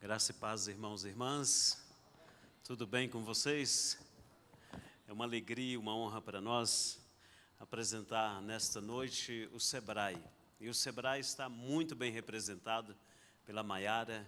Graça e paz, irmãos e irmãs. Tudo bem com vocês? É uma alegria, uma honra para nós apresentar nesta noite o Sebrae. E o Sebrae está muito bem representado pela Maiara,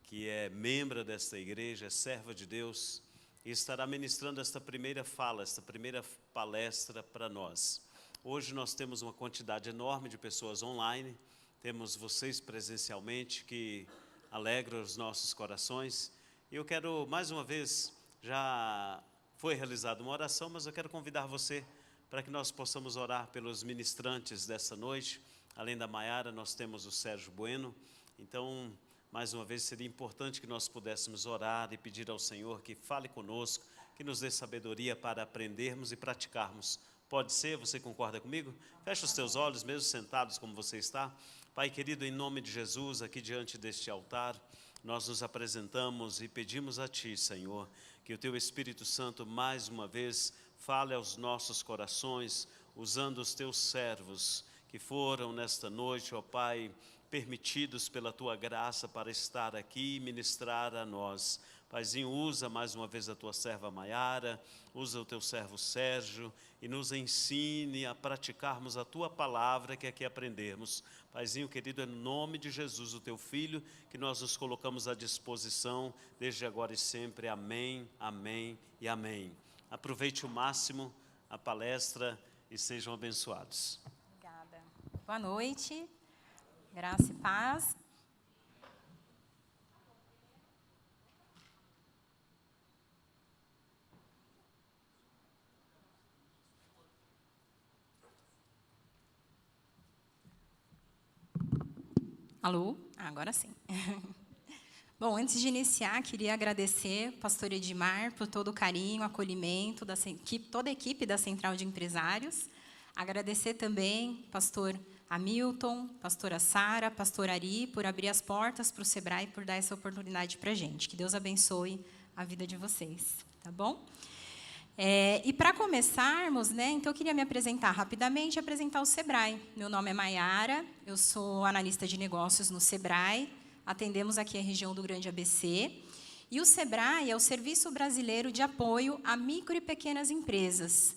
que é membro desta igreja, é serva de Deus, e estará ministrando esta primeira fala, esta primeira palestra para nós. Hoje nós temos uma quantidade enorme de pessoas online, temos vocês presencialmente, que alegram os nossos corações. E eu quero, mais uma vez, já foi realizada uma oração, mas eu quero convidar você para que nós possamos orar pelos ministrantes dessa noite. Além da Maiara, nós temos o Sérgio Bueno. Então, mais uma vez, seria importante que nós pudéssemos orar e pedir ao Senhor que fale conosco, que nos dê sabedoria para aprendermos e praticarmos. Pode ser? Você concorda comigo? Feche os teus olhos, mesmo sentados como você está. Pai querido, em nome de Jesus, aqui diante deste altar, nós nos apresentamos e pedimos a Ti, Senhor, que o Teu Espírito Santo, mais uma vez, fale aos nossos corações, usando os Teus servos, que foram nesta noite, ó Pai, permitidos pela Tua graça para estar aqui e ministrar a nós. Paizinho, usa mais uma vez a Tua serva Maiara, usa o Teu servo Sérgio e nos ensine a praticarmos a Tua palavra que aqui aprendemos. Paizinho querido, é no nome de Jesus, o Teu Filho, que nós nos colocamos à disposição, desde agora e sempre. Amém, amém e amém. Aproveite o máximo a palestra e sejam abençoados. Obrigada. Boa noite, graça e paz. Alô? Agora sim. Bom, antes de iniciar, queria agradecer ao pastor Edmar por todo o carinho, acolhimento, toda a equipe da Central de Empresários. Agradecer também ao pastor Hamilton, pastora Sara, pastor Ari, por abrir as portas para o Sebrae e por dar essa oportunidade para a gente. Que Deus abençoe a vida de vocês, tá bom? E para começarmos, então eu queria me apresentar rapidamente e apresentar o Sebrae. Meu nome é Maiara, eu sou analista de negócios no Sebrae, atendemos aqui a região do Grande ABC. E o Sebrae é o Serviço Brasileiro de Apoio a Micro e Pequenas Empresas.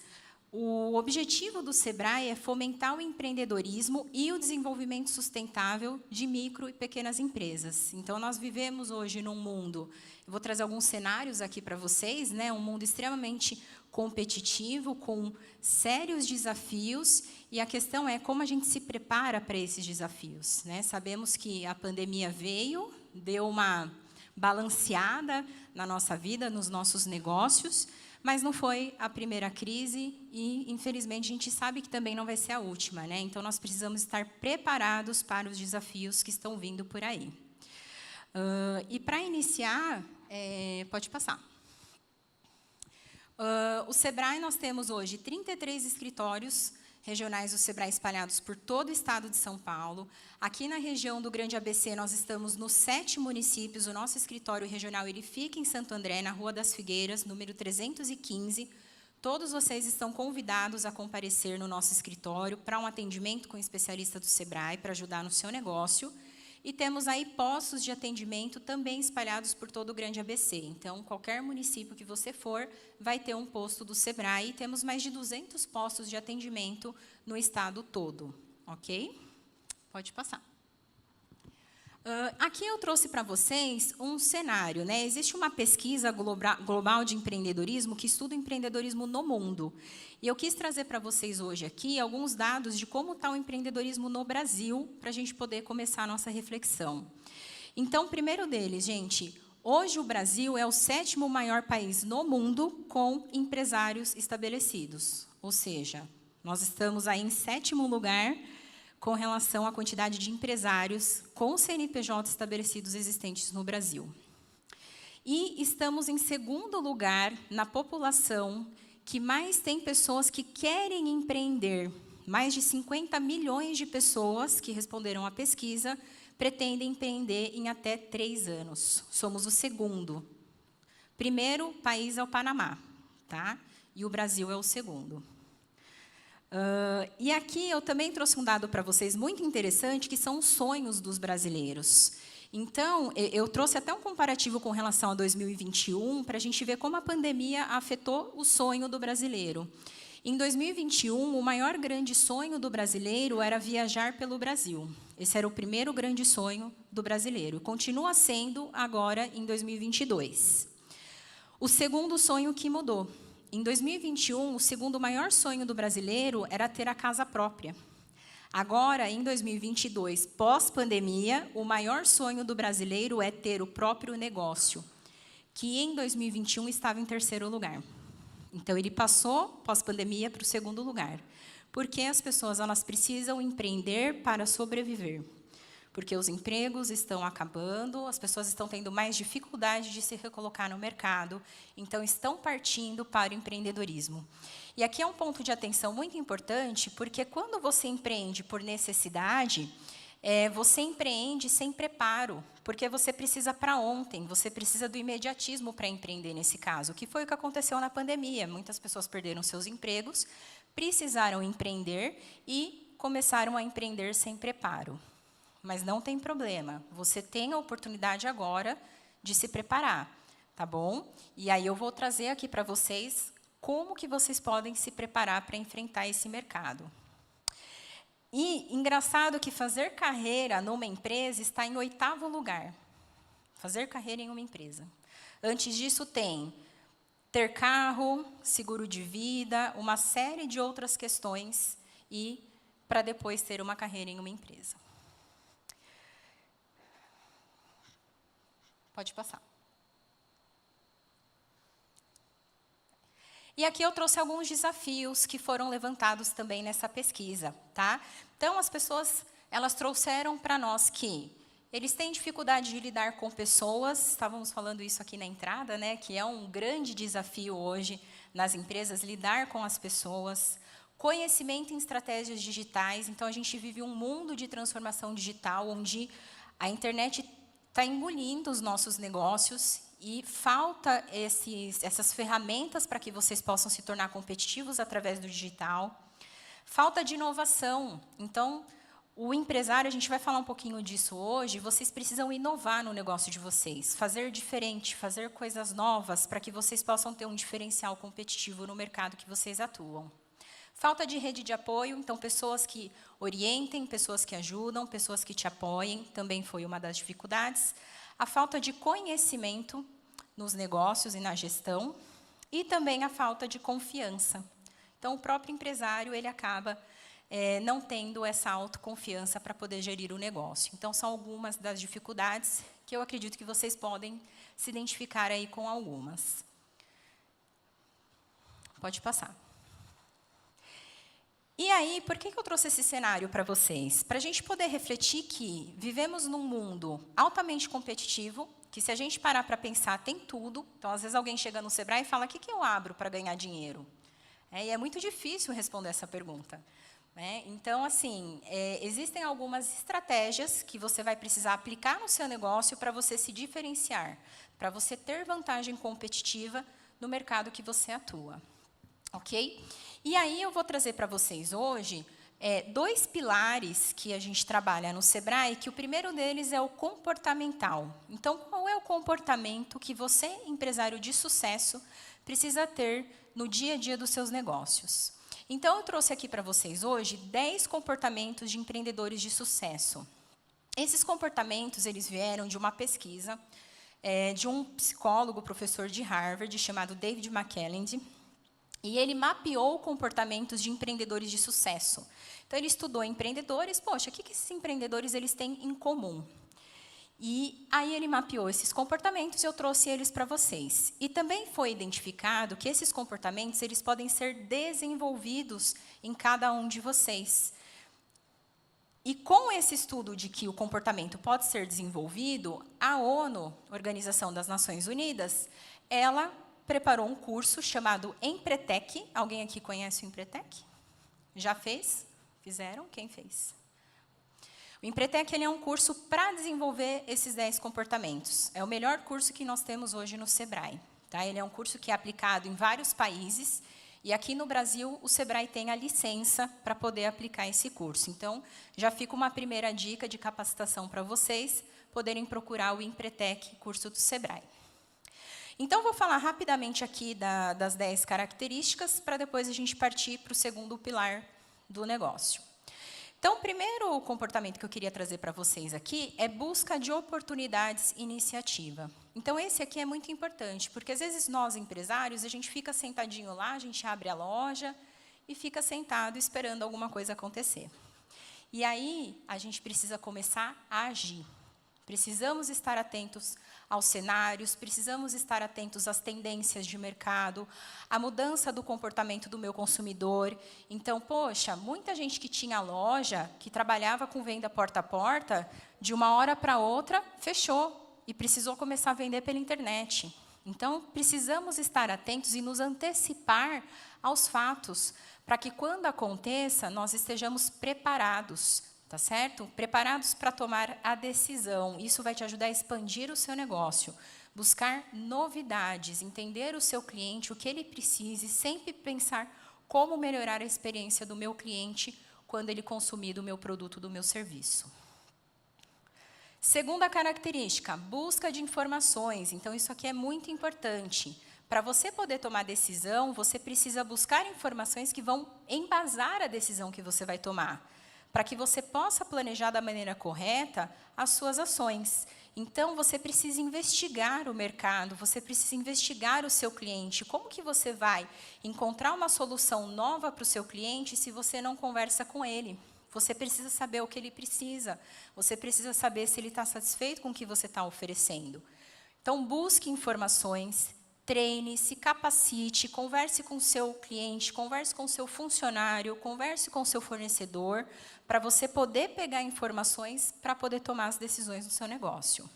O objetivo do Sebrae é fomentar o empreendedorismo e o desenvolvimento sustentável de micro e pequenas empresas. Então, nós vivemos hoje num mundo, eu vou trazer alguns cenários aqui para vocês, um mundo extremamente competitivo, com sérios desafios, e a questão é como a gente se prepara para esses desafios. Sabemos que a pandemia veio, deu uma balanceada na nossa vida, nos nossos negócios, mas não foi a primeira crise e, infelizmente, a gente sabe que também não vai ser a última. Então, nós precisamos estar preparados para os desafios que estão vindo por aí. E, para iniciar, pode passar. O Sebrae, nós temos hoje 33 escritórios regionais do Sebrae espalhados por todo o estado de São Paulo. Aqui na região do Grande ABC, nós estamos nos 7 municípios. O nosso escritório regional ele fica em Santo André, na Rua das Figueiras, número 315. Todos vocês estão convidados a comparecer no nosso escritório para um atendimento com o especialista do Sebrae, para ajudar no seu negócio. E temos aí postos de atendimento também espalhados por todo o Grande ABC. Então, qualquer município que você for, vai ter um posto do Sebrae. E temos mais de 200 postos de atendimento no estado todo. Ok? Pode passar. Aqui eu trouxe para vocês um cenário. Existe uma pesquisa global de empreendedorismo que estuda o empreendedorismo no mundo. E eu quis trazer para vocês hoje aqui alguns dados de como está o empreendedorismo no Brasil, para a gente poder começar a nossa reflexão. Então, o primeiro deles, gente, hoje o Brasil é o 7º maior país no mundo com empresários estabelecidos. Ou seja, nós estamos aí em 7º lugar com relação à quantidade de empresários com CNPJ estabelecidos existentes no Brasil. E estamos em 2º lugar na população que mais tem pessoas que querem empreender. Mais de 50 milhões de pessoas que responderam à pesquisa pretendem empreender em até 3 anos. Somos o 2º. Primeiro país é o Panamá, tá? E o Brasil é o 2º. E aqui eu também trouxe um dado para vocês muito interessante, que são os sonhos dos brasileiros. Então, eu trouxe até um comparativo com relação a 2021, para a gente ver como a pandemia afetou o sonho do brasileiro. Em 2021, o maior grande sonho do brasileiro era viajar pelo Brasil. Esse era o primeiro grande sonho do brasileiro. Continua sendo agora em 2022. O segundo sonho que mudou. Em 2021, o segundo maior sonho do brasileiro era ter a casa própria. Agora, em 2022, pós-pandemia, o maior sonho do brasileiro é ter o próprio negócio, que em 2021 estava em terceiro lugar. Então, ele passou, pós-pandemia, para o segundo lugar. Porque as pessoas elas precisam empreender para sobreviver. Porque os empregos estão acabando, as pessoas estão tendo mais dificuldade de se recolocar no mercado, então estão partindo para o empreendedorismo. E aqui é um ponto de atenção muito importante, porque quando você empreende por necessidade, você empreende sem preparo, porque você precisa para ontem, você precisa do imediatismo para empreender nesse caso, que foi o que aconteceu na pandemia. Muitas pessoas perderam seus empregos, precisaram empreender e começaram a empreender sem preparo. Mas não tem problema, você tem a oportunidade agora de se preparar, tá bom? E aí eu vou trazer aqui para vocês como que vocês podem se preparar para enfrentar esse mercado. E engraçado que fazer carreira numa empresa está em 8º lugar. Fazer carreira em uma empresa. Antes disso tem ter carro, seguro de vida, uma série de outras questões e para depois ter uma carreira em uma empresa. Pode passar. E aqui eu trouxe alguns desafios que foram levantados também nessa pesquisa, tá? Então, as pessoas, elas trouxeram para nós que eles têm dificuldade de lidar com pessoas, estávamos falando isso aqui na entrada, né, que é um grande desafio hoje nas empresas, lidar com as pessoas, conhecimento em estratégias digitais. Então, a gente vive um mundo de transformação digital, onde a internet está engolindo os nossos negócios e falta essas ferramentas para que vocês possam se tornar competitivos através do digital. Falta de inovação. Então, o empresário, a gente vai falar um pouquinho disso hoje, vocês precisam inovar no negócio de vocês, fazer diferente, fazer coisas novas para que vocês possam ter um diferencial competitivo no mercado que vocês atuam. Falta de rede de apoio, então pessoas que orientem, pessoas que ajudam, pessoas que te apoiem, também foi uma das dificuldades. A falta de conhecimento nos negócios e na gestão, e também a falta de confiança. Então, o próprio empresário, ele acaba não tendo essa autoconfiança para poder gerir o negócio. Então, são algumas das dificuldades que eu acredito que vocês podem se identificar aí com algumas. Pode passar. E aí, por que eu trouxe esse cenário para vocês? Para a gente poder refletir que vivemos num mundo altamente competitivo, que se a gente parar para pensar, tem tudo. Então, às vezes, alguém chega no Sebrae e fala, o que eu abro para ganhar dinheiro? E é muito difícil responder essa pergunta. Então, assim, existem algumas estratégias que você vai precisar aplicar no seu negócio para você se diferenciar, para você ter vantagem competitiva no mercado que você atua. Ok? E aí eu vou trazer para vocês hoje 2 pilares que a gente trabalha no Sebrae, que o primeiro deles é o comportamental. Então, qual é o comportamento que você, empresário de sucesso, precisa ter no dia a dia dos seus negócios? Então, eu trouxe aqui para vocês hoje 10 comportamentos de empreendedores de sucesso. Esses comportamentos, eles vieram de uma pesquisa de um psicólogo, professor de Harvard, chamado David McClelland, e ele mapeou comportamentos de empreendedores de sucesso. Então, ele estudou empreendedores, poxa, o que esses empreendedores eles têm em comum? E aí ele mapeou esses comportamentos e eu trouxe eles para vocês. E também foi identificado que esses comportamentos eles podem ser desenvolvidos em cada um de vocês. E com esse estudo de que o comportamento pode ser desenvolvido, a ONU, Organização das Nações Unidas, ela preparou um curso chamado Empretec. Alguém aqui conhece o Empretec? Já fez? Fizeram? Quem fez? O Empretec ele é um curso para desenvolver esses 10 comportamentos. É o melhor curso que nós temos hoje no Sebrae. Tá? Ele é um curso que é aplicado em vários países. E aqui no Brasil, o Sebrae tem a licença para poder aplicar esse curso. Então, já fica uma primeira dica de capacitação para vocês poderem procurar o Empretec, curso do Sebrae. Então, vou falar rapidamente aqui das 10 características, para depois a gente partir para o segundo pilar do negócio. Então, o primeiro comportamento que eu queria trazer para vocês aqui é busca de oportunidades e iniciativa. Então, esse aqui é muito importante, porque às vezes nós, empresários, a gente fica sentadinho lá, a gente abre a loja e fica sentado esperando alguma coisa acontecer. E aí, a gente precisa começar a agir. Precisamos estar atentos aos cenários, precisamos estar atentos às tendências de mercado, à mudança do comportamento do meu consumidor. Então, poxa, muita gente que tinha loja, que trabalhava com venda porta a porta, de uma hora para outra, fechou e precisou começar a vender pela internet. Então, precisamos estar atentos e nos antecipar aos fatos, para que, quando aconteça, nós estejamos preparados. Tá certo? Preparados para tomar a decisão. Isso vai te ajudar a expandir o seu negócio, buscar novidades, entender o seu cliente, o que ele precisa, e sempre pensar como melhorar a experiência do meu cliente quando ele consumir do meu produto, do meu serviço. Segunda característica, busca de informações. Então, isso aqui é muito importante. Para você poder tomar decisão, você precisa buscar informações que vão embasar a decisão que você vai tomar, para que você possa planejar da maneira correta as suas ações. Então, você precisa investigar o mercado, você precisa investigar o seu cliente. Como que você vai encontrar uma solução nova para o seu cliente se você não conversa com ele? Você precisa saber o que ele precisa, você precisa saber se ele está satisfeito com o que você está oferecendo. Então, busque informações, treine, se capacite, converse com o seu cliente, converse com o seu funcionário, converse com o seu fornecedor, para você poder pegar informações para poder tomar as decisões no seu negócio.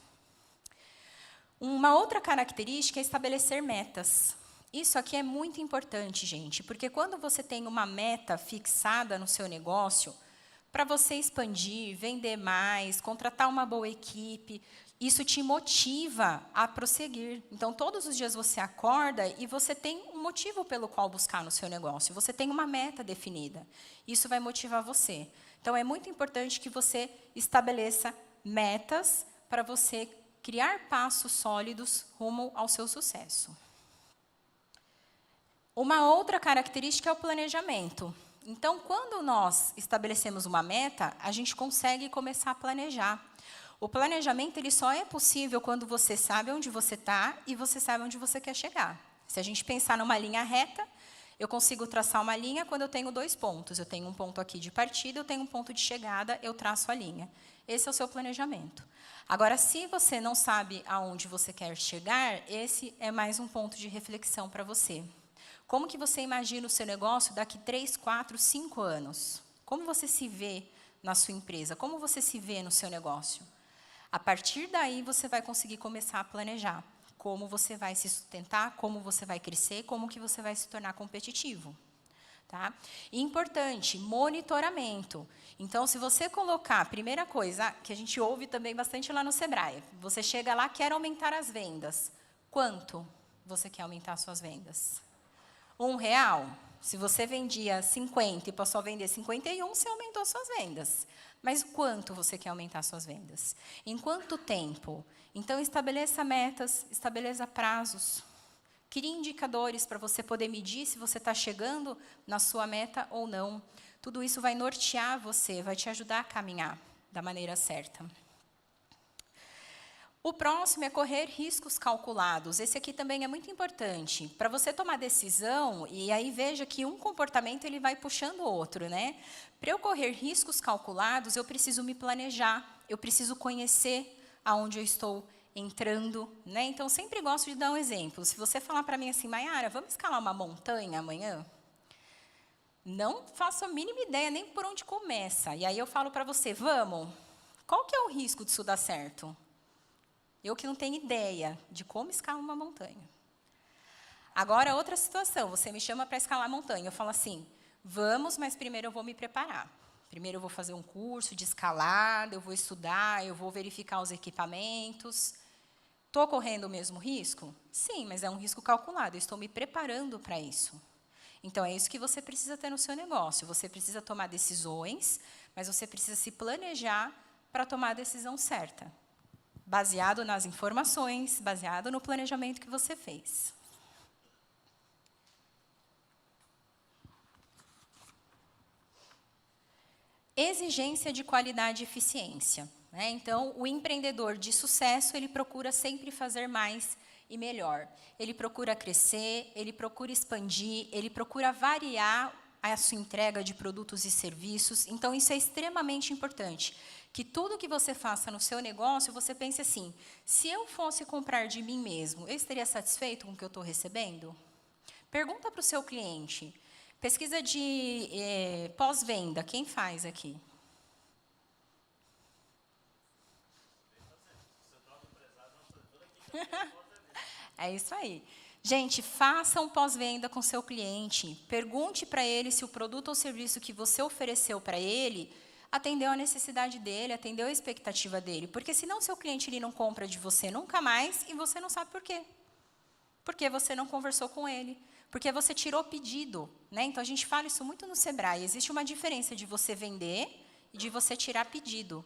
Uma outra característica é estabelecer metas. Isso aqui é muito importante, gente, porque quando você tem uma meta fixada no seu negócio, para você expandir, vender mais, contratar uma boa equipe, isso te motiva a prosseguir. Então, todos os dias você acorda e você tem um motivo pelo qual buscar no seu negócio. Você tem uma meta definida. Isso vai motivar você. Então, é muito importante que você estabeleça metas para você criar passos sólidos rumo ao seu sucesso. Uma outra característica é o planejamento. Então, quando nós estabelecemos uma meta, a gente consegue começar a planejar. O planejamento ele só é possível quando você sabe onde você está e você sabe onde você quer chegar. Se a gente pensar numa linha reta, eu consigo traçar uma linha quando eu tenho 2 pontos. Eu tenho um ponto aqui de partida, eu tenho um ponto de chegada, eu traço a linha. Esse é o seu planejamento. Agora, se você não sabe aonde você quer chegar, esse é mais um ponto de reflexão para você. Como que você imagina o seu negócio daqui 3, 4, 5 anos? Como você se vê na sua empresa? Como você se vê no seu negócio? A partir daí, você vai conseguir começar a planejar como você vai se sustentar, como você vai crescer, como que você vai se tornar competitivo. Tá? E importante, monitoramento. Então, se você colocar, primeira coisa, que a gente ouve também bastante lá no Sebrae, você chega lá, quer aumentar as vendas. Quanto você quer aumentar as suas vendas? R$1. Se você vendia 50 e passou a vender 51, você aumentou as suas vendas. Mas quanto você quer aumentar suas vendas? Em quanto tempo? Então, estabeleça metas, estabeleça prazos. Crie indicadores para você poder medir se você está chegando na sua meta ou não. Tudo isso vai nortear você, vai te ajudar a caminhar da maneira certa. O próximo é correr riscos calculados. Esse aqui também é muito importante. Para você tomar decisão, e aí veja que um comportamento ele vai puxando o outro, né? Para eu correr riscos calculados, eu preciso me planejar, eu preciso conhecer aonde eu estou entrando, né? Então, sempre gosto de dar um exemplo. Se você falar para mim assim, Maiara, vamos escalar uma montanha amanhã? Não faço a mínima ideia nem por onde começa. E aí eu falo para você, vamos. Qual que é o risco disso dar certo? Eu que não tenho ideia de como escalar uma montanha. Agora, outra situação, você me chama para escalar a montanha. Eu falo assim, vamos, mas primeiro eu vou me preparar. Primeiro eu vou fazer um curso de escalada, eu vou estudar, eu vou verificar os equipamentos. Estou correndo o mesmo risco? Sim, mas é um risco calculado, eu estou me preparando para isso. Então, é isso que você precisa ter no seu negócio. Você precisa tomar decisões, mas você precisa se planejar para tomar a decisão certa. baseado nas informações, baseado no planejamento que você fez. Exigência de qualidade e eficiência, né? Então, o empreendedor de sucesso, ele procura sempre fazer mais e melhor. Ele procura crescer, ele procura expandir, ele procura variar a sua entrega de produtos e serviços. Então, isso é extremamente importante. Que tudo que você faça no seu negócio, você pense assim, se eu fosse comprar de mim mesmo, eu estaria satisfeito com o que eu estou recebendo? Pergunta para o seu cliente. Pesquisa de pós-venda, quem faz aqui? É isso aí. Gente, faça um pós-venda com seu cliente. Pergunte para ele se o produto ou serviço que você ofereceu para ele atendeu a necessidade dele, atendeu a expectativa dele. Porque senão seu cliente ele não compra de você nunca mais e você não sabe por quê. Porque você não conversou com ele. Porque você tirou pedido, né? Então, a gente fala isso muito no Sebrae. Existe uma diferença de você vender e de você tirar pedido.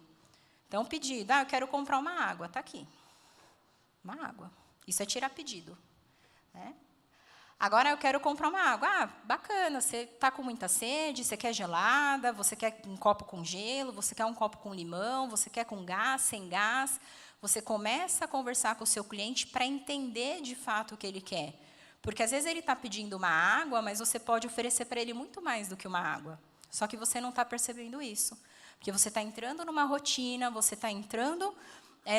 Então, pedido, eu quero comprar uma água, está aqui. Uma água. Isso é tirar pedido, né? Agora, eu quero comprar uma água. Bacana, você está com muita sede, você quer gelada, você quer um copo com gelo, você quer um copo com limão, você quer com gás, sem gás. Você começa a conversar com o seu cliente para entender, de fato, o que ele quer. Porque, às vezes, ele está pedindo uma água, mas você pode oferecer para ele muito mais do que uma água. Só que você não está percebendo isso. Porque você está entrando numa rotina, você está entrando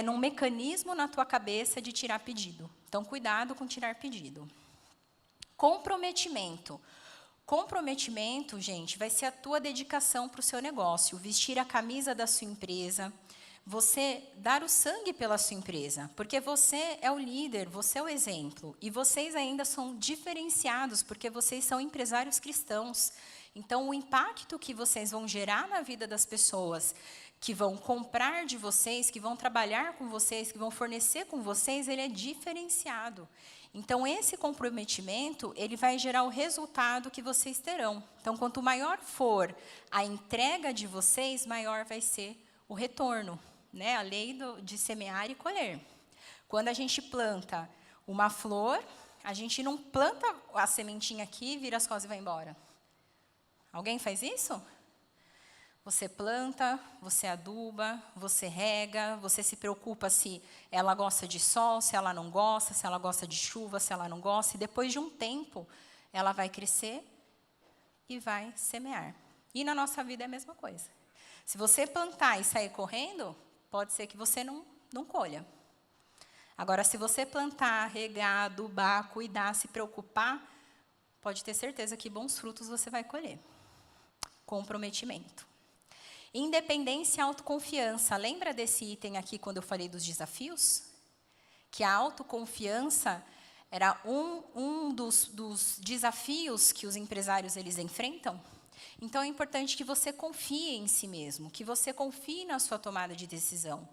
num mecanismo na tua cabeça de tirar pedido. Então, cuidado com tirar pedido. Comprometimento. Comprometimento, gente, vai ser a tua dedicação para o seu negócio. Vestir a camisa da sua empresa. Você dar o sangue pela sua empresa, porque você é o líder, você é o exemplo. E vocês ainda são diferenciados, porque vocês são empresários cristãos. Então, o impacto que vocês vão gerar na vida das pessoas, que vão comprar de vocês, que vão trabalhar com vocês, que vão fornecer com vocês, ele é diferenciado. Então, esse comprometimento, ele vai gerar o resultado que vocês terão. Então, quanto maior for a entrega de vocês, maior vai ser o retorno. Né, a lei de semear e colher. Quando a gente planta uma flor, a gente não planta a sementinha aqui, vira as costas e vai embora. Alguém faz isso? Você planta, você aduba, você rega, você se preocupa se ela gosta de sol, se ela não gosta, se ela gosta de chuva, se ela não gosta. E depois de um tempo, ela vai crescer e vai semear. E na nossa vida é a mesma coisa. Se você plantar e sair correndo, pode ser que você não colha. Agora, se você plantar, regar, adubar, cuidar, se preocupar, pode ter certeza que bons frutos você vai colher. Comprometimento. Independência e autoconfiança. Lembra desse item aqui quando eu falei dos desafios? Que a autoconfiança era um dos desafios que os empresários eles enfrentam? Então, é importante que você confie em si mesmo, que você confie na sua tomada de decisão.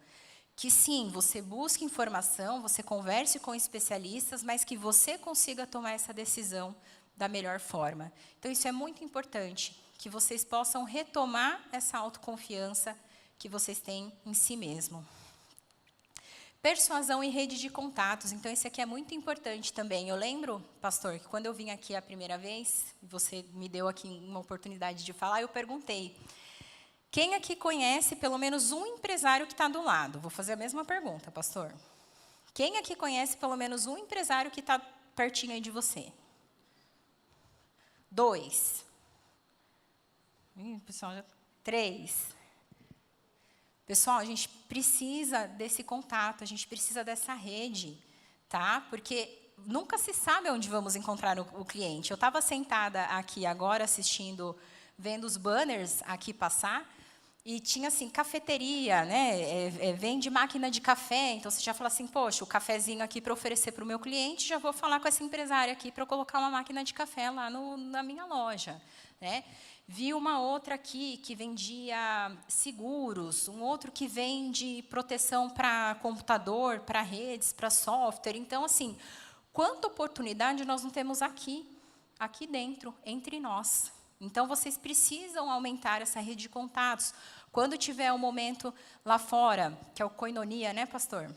Que, sim, você busque informação, você converse com especialistas, mas que você consiga tomar essa decisão da melhor forma. Então, isso é muito importante, que vocês possam retomar essa autoconfiança que vocês têm em si mesmo. Persuasão e rede de contatos. Então, esse aqui é muito importante também. Eu lembro, pastor, que quando eu vim aqui a primeira vez, você me deu aqui uma oportunidade de falar, eu perguntei, quem aqui conhece pelo menos um empresário que está do lado? Vou fazer a mesma pergunta, pastor. Quem aqui conhece pelo menos um empresário que está pertinho aí de você? 2. Pessoal, 3. Pessoal, a gente precisa desse contato, a gente precisa dessa rede, tá? Porque nunca se sabe onde vamos encontrar o cliente. Eu estava sentada aqui agora assistindo, vendo os banners aqui passar, e tinha assim, cafeteria, né? Vende máquina de café, então você já fala assim, poxa, o cafezinho aqui para oferecer para o meu cliente, já vou falar com essa empresária aqui para eu colocar uma máquina de café lá na minha loja, né? Vi uma outra aqui que vendia seguros, um outro que vende proteção para computador, para redes, para software. Então, assim, quanta oportunidade nós não temos aqui dentro, entre nós. Então, vocês precisam aumentar essa rede de contatos. Quando tiver um momento lá fora, que é o Koinonia, né, pastor?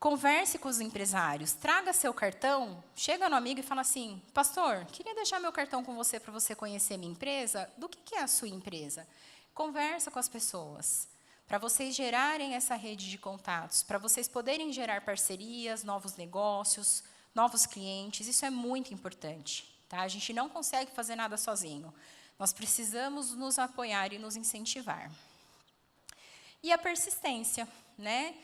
Converse com os empresários, traga seu cartão, chega no amigo e fala assim, pastor, queria deixar meu cartão com você para você conhecer minha empresa. Do que é a sua empresa? Conversa com as pessoas, para vocês gerarem essa rede de contatos, para vocês poderem gerar parcerias, novos negócios, novos clientes. Isso é muito importante. Tá? A gente não consegue fazer nada sozinho. Nós precisamos nos apoiar e nos incentivar. E a persistência, né?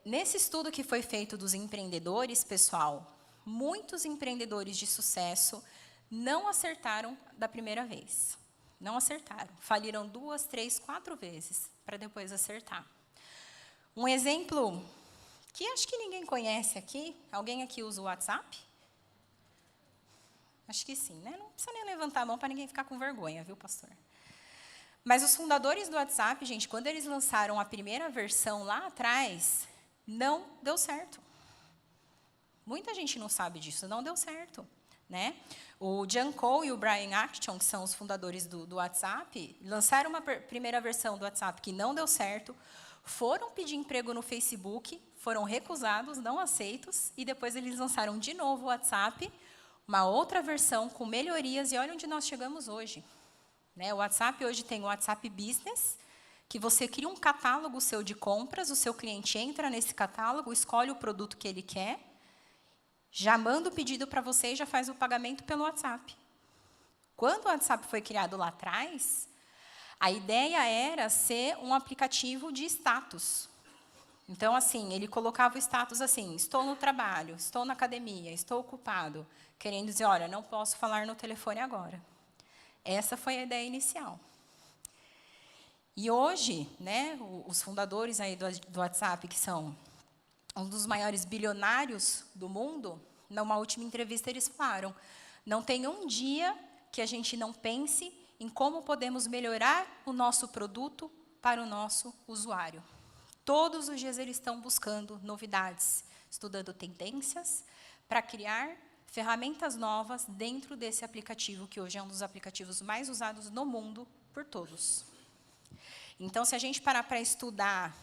Nesse estudo que foi feito dos empreendedores, pessoal, muitos empreendedores de sucesso não acertaram da primeira vez. Não acertaram. Faliram 2, 3, 4 vezes para depois acertar. Um exemplo que acho que ninguém conhece aqui. Alguém aqui usa o WhatsApp? Acho que sim, né? Não precisa nem levantar a mão para ninguém ficar com vergonha, viu, pastor? Mas os fundadores do WhatsApp, gente, quando eles lançaram a primeira versão lá atrás, não deu certo. Muita gente não sabe disso, não deu certo. Né? O John Cole e o Brian Acton, que são os fundadores do WhatsApp, lançaram uma primeira versão do WhatsApp que não deu certo, foram pedir emprego no Facebook, foram recusados, não aceitos, e depois eles lançaram de novo o WhatsApp, uma outra versão com melhorias, e olha onde nós chegamos hoje. Né? O WhatsApp hoje tem o WhatsApp Business, que você cria um catálogo seu de compras, o seu cliente entra nesse catálogo, escolhe o produto que ele quer, já manda o pedido para você e já faz o pagamento pelo WhatsApp. Quando o WhatsApp foi criado lá atrás, a ideia era ser um aplicativo de status. Então, assim, ele colocava o status assim, estou no trabalho, estou na academia, estou ocupado, querendo dizer, olha, não posso falar no telefone agora. Essa foi a ideia inicial. E hoje, né, os fundadores aí do WhatsApp, que são um dos maiores bilionários do mundo, numa última entrevista eles falaram, não tem um dia que a gente não pense em como podemos melhorar o nosso produto para o nosso usuário. Todos os dias eles estão buscando novidades, estudando tendências para criar ferramentas novas dentro desse aplicativo, que hoje é um dos aplicativos mais usados no mundo por todos. Então, se a gente parar para estudar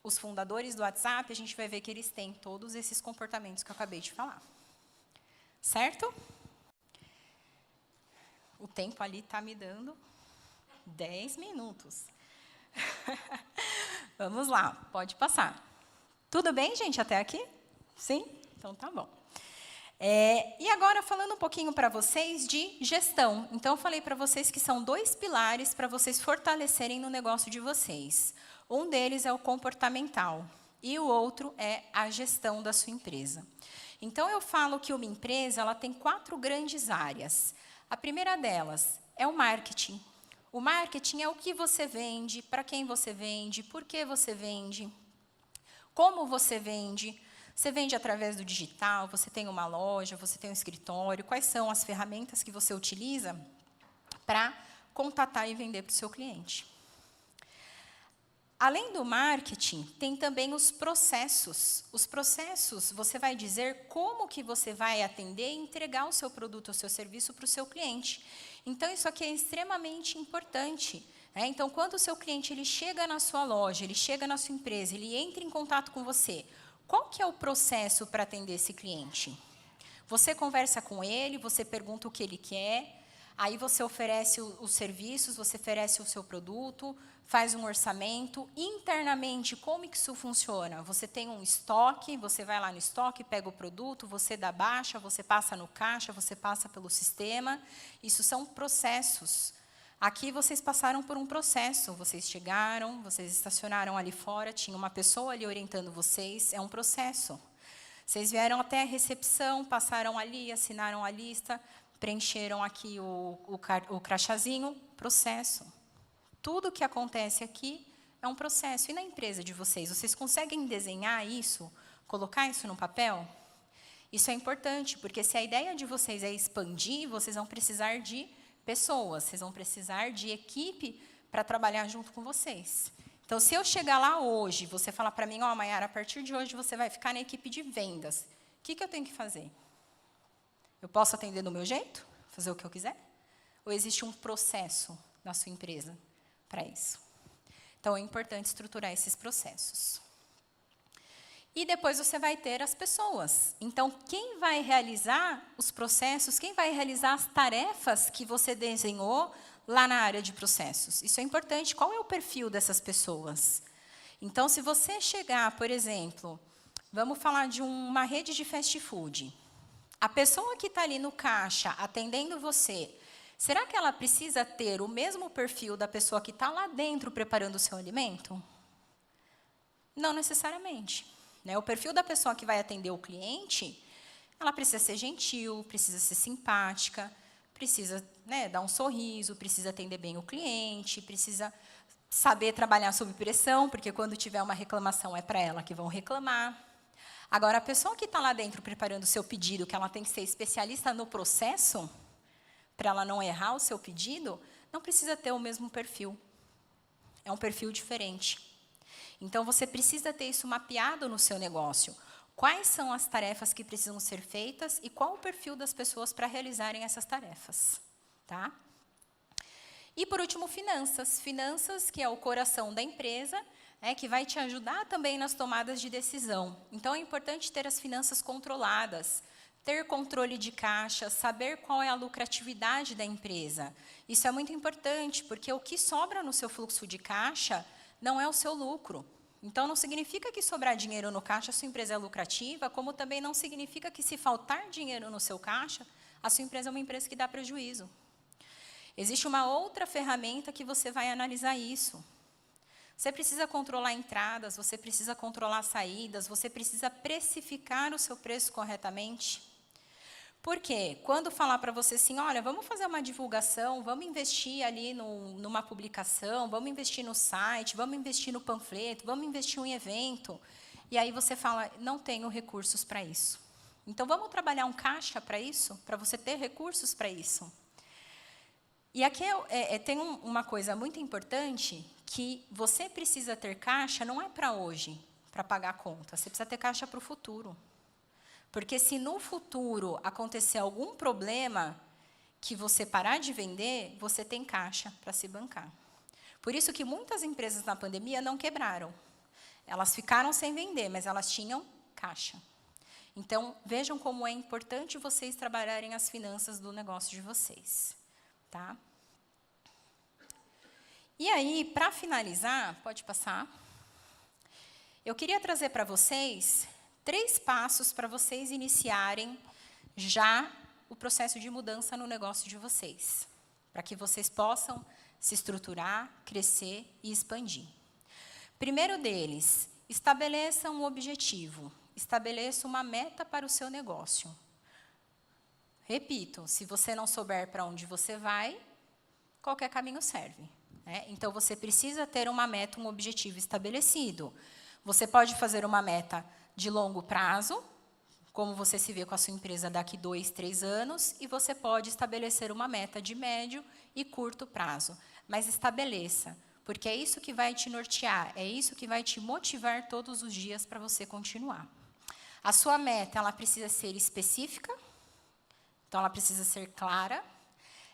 os fundadores do WhatsApp, a gente vai ver que eles têm todos esses comportamentos que eu acabei de falar. Certo? O tempo ali está me dando 10 minutos. Vamos lá, pode passar. Tudo bem, gente, até aqui? Sim? Então, tá bom. E agora, falando um pouquinho para vocês de gestão. Então, eu falei para vocês que são 2 pilares para vocês fortalecerem no negócio de vocês. Um deles é o comportamental e o outro é a gestão da sua empresa. Então, eu falo que uma empresa ela tem 4 grandes áreas. A primeira delas é o marketing. O marketing é o que você vende, para quem você vende, por que você vende, como você vende. Você vende através do digital, você tem uma loja, você tem um escritório. Quais são as ferramentas que você utiliza para contatar e vender para o seu cliente? Além do marketing, tem também os processos. Os processos, você vai dizer como que você vai atender e entregar o seu produto ou seu serviço para o seu cliente. Então, isso aqui é extremamente importante. Né? Então, quando o seu cliente ele chega na sua loja, ele chega na sua empresa, ele entra em contato com você, qual que é o processo para atender esse cliente? Você conversa com ele, você pergunta o que ele quer, aí você oferece os serviços, você oferece o seu produto, faz um orçamento. Internamente, como que isso funciona? Você tem um estoque, você vai lá no estoque, pega o produto, você dá baixa, você passa no caixa, você passa pelo sistema. Isso são processos. Aqui vocês passaram por um processo, vocês chegaram, vocês estacionaram ali fora, tinha uma pessoa ali orientando vocês, é um processo. Vocês vieram até a recepção, passaram ali, assinaram a lista, preencheram aqui o crachazinho, processo. Tudo que acontece aqui é um processo. E na empresa de vocês, vocês conseguem desenhar isso, colocar isso no papel? Isso é importante, porque se a ideia de vocês é expandir, vocês vão precisar de pessoas, vocês vão precisar de equipe para trabalhar junto com vocês. Então, se eu chegar lá hoje, você falar para mim, ó, Maiara, a partir de hoje você vai ficar na equipe de vendas, o que eu tenho que fazer? Eu posso atender do meu jeito? Fazer o que eu quiser? Ou existe um processo? na sua empresa para isso. Então, é importante estruturar esses processos. E depois você vai ter as pessoas. Então, quem vai realizar os processos, quem vai realizar as tarefas que você desenhou lá na área de processos? Isso é importante. Qual é o perfil dessas pessoas? Então, se você chegar, por exemplo, vamos falar de uma rede de fast food. A pessoa que está ali no caixa, atendendo você, será que ela precisa ter o mesmo perfil da pessoa que está lá dentro preparando o seu alimento? Não necessariamente. Né? O perfil da pessoa que vai atender o cliente, ela precisa ser gentil, precisa ser simpática, precisa, né, dar um sorriso, precisa atender bem o cliente, precisa saber trabalhar sob pressão, porque quando tiver uma reclamação é para ela que vão reclamar. Agora, a pessoa que está lá dentro preparando o seu pedido, que ela tem que ser especialista no processo, para ela não errar o seu pedido, não precisa ter o mesmo perfil. É um perfil diferente. Então, você precisa ter isso mapeado no seu negócio. Quais são as tarefas que precisam ser feitas e qual o perfil das pessoas para realizarem essas tarefas. Tá? E, por último, finanças. Finanças, que é o coração da empresa, que vai te ajudar também nas tomadas de decisão. Então, é importante ter as finanças controladas, ter controle de caixa, saber qual é a lucratividade da empresa. Isso é muito importante, porque o que sobra no seu fluxo de caixa não é o seu lucro. Então, não significa que sobrar dinheiro no caixa a sua empresa é lucrativa, como também não significa que, se faltar dinheiro no seu caixa, a sua empresa é uma empresa que dá prejuízo. Existe uma outra ferramenta que você vai analisar isso. Você precisa controlar entradas, você precisa controlar saídas, você precisa precificar o seu preço corretamente. Por quê? Quando falar para você assim, olha, vamos fazer uma divulgação, vamos investir ali numa publicação, vamos investir no site, vamos investir no panfleto, vamos investir em evento, e aí você fala, não tenho recursos para isso. Então, vamos trabalhar um caixa para isso, para você ter recursos para isso. E aqui tem uma coisa muito importante, que você precisa ter caixa, não é para hoje, para pagar a conta, você precisa ter caixa para o futuro. Porque se no futuro acontecer algum problema que você parar de vender, você tem caixa para se bancar. Por isso que muitas empresas na pandemia não quebraram. Elas ficaram sem vender, mas elas tinham caixa. Então, vejam como é importante vocês trabalharem as finanças do negócio de vocês. Tá? E aí, para finalizar, pode passar, eu queria trazer para vocês 3 passos para vocês iniciarem já o processo de mudança no negócio de vocês, para que vocês possam se estruturar, crescer e expandir. Primeiro deles, estabeleça um objetivo, estabeleça uma meta para o seu negócio. Repito, se você não souber para onde você vai, qualquer caminho serve. Né? Então, você precisa ter uma meta, um objetivo estabelecido. Você pode fazer uma meta de longo prazo, como você se vê com a sua empresa daqui 2, 3 anos, e você pode estabelecer uma meta de médio e curto prazo. Mas estabeleça, porque é isso que vai te nortear, é isso que vai te motivar todos os dias para você continuar. A sua meta, ela precisa ser específica, então ela precisa ser clara,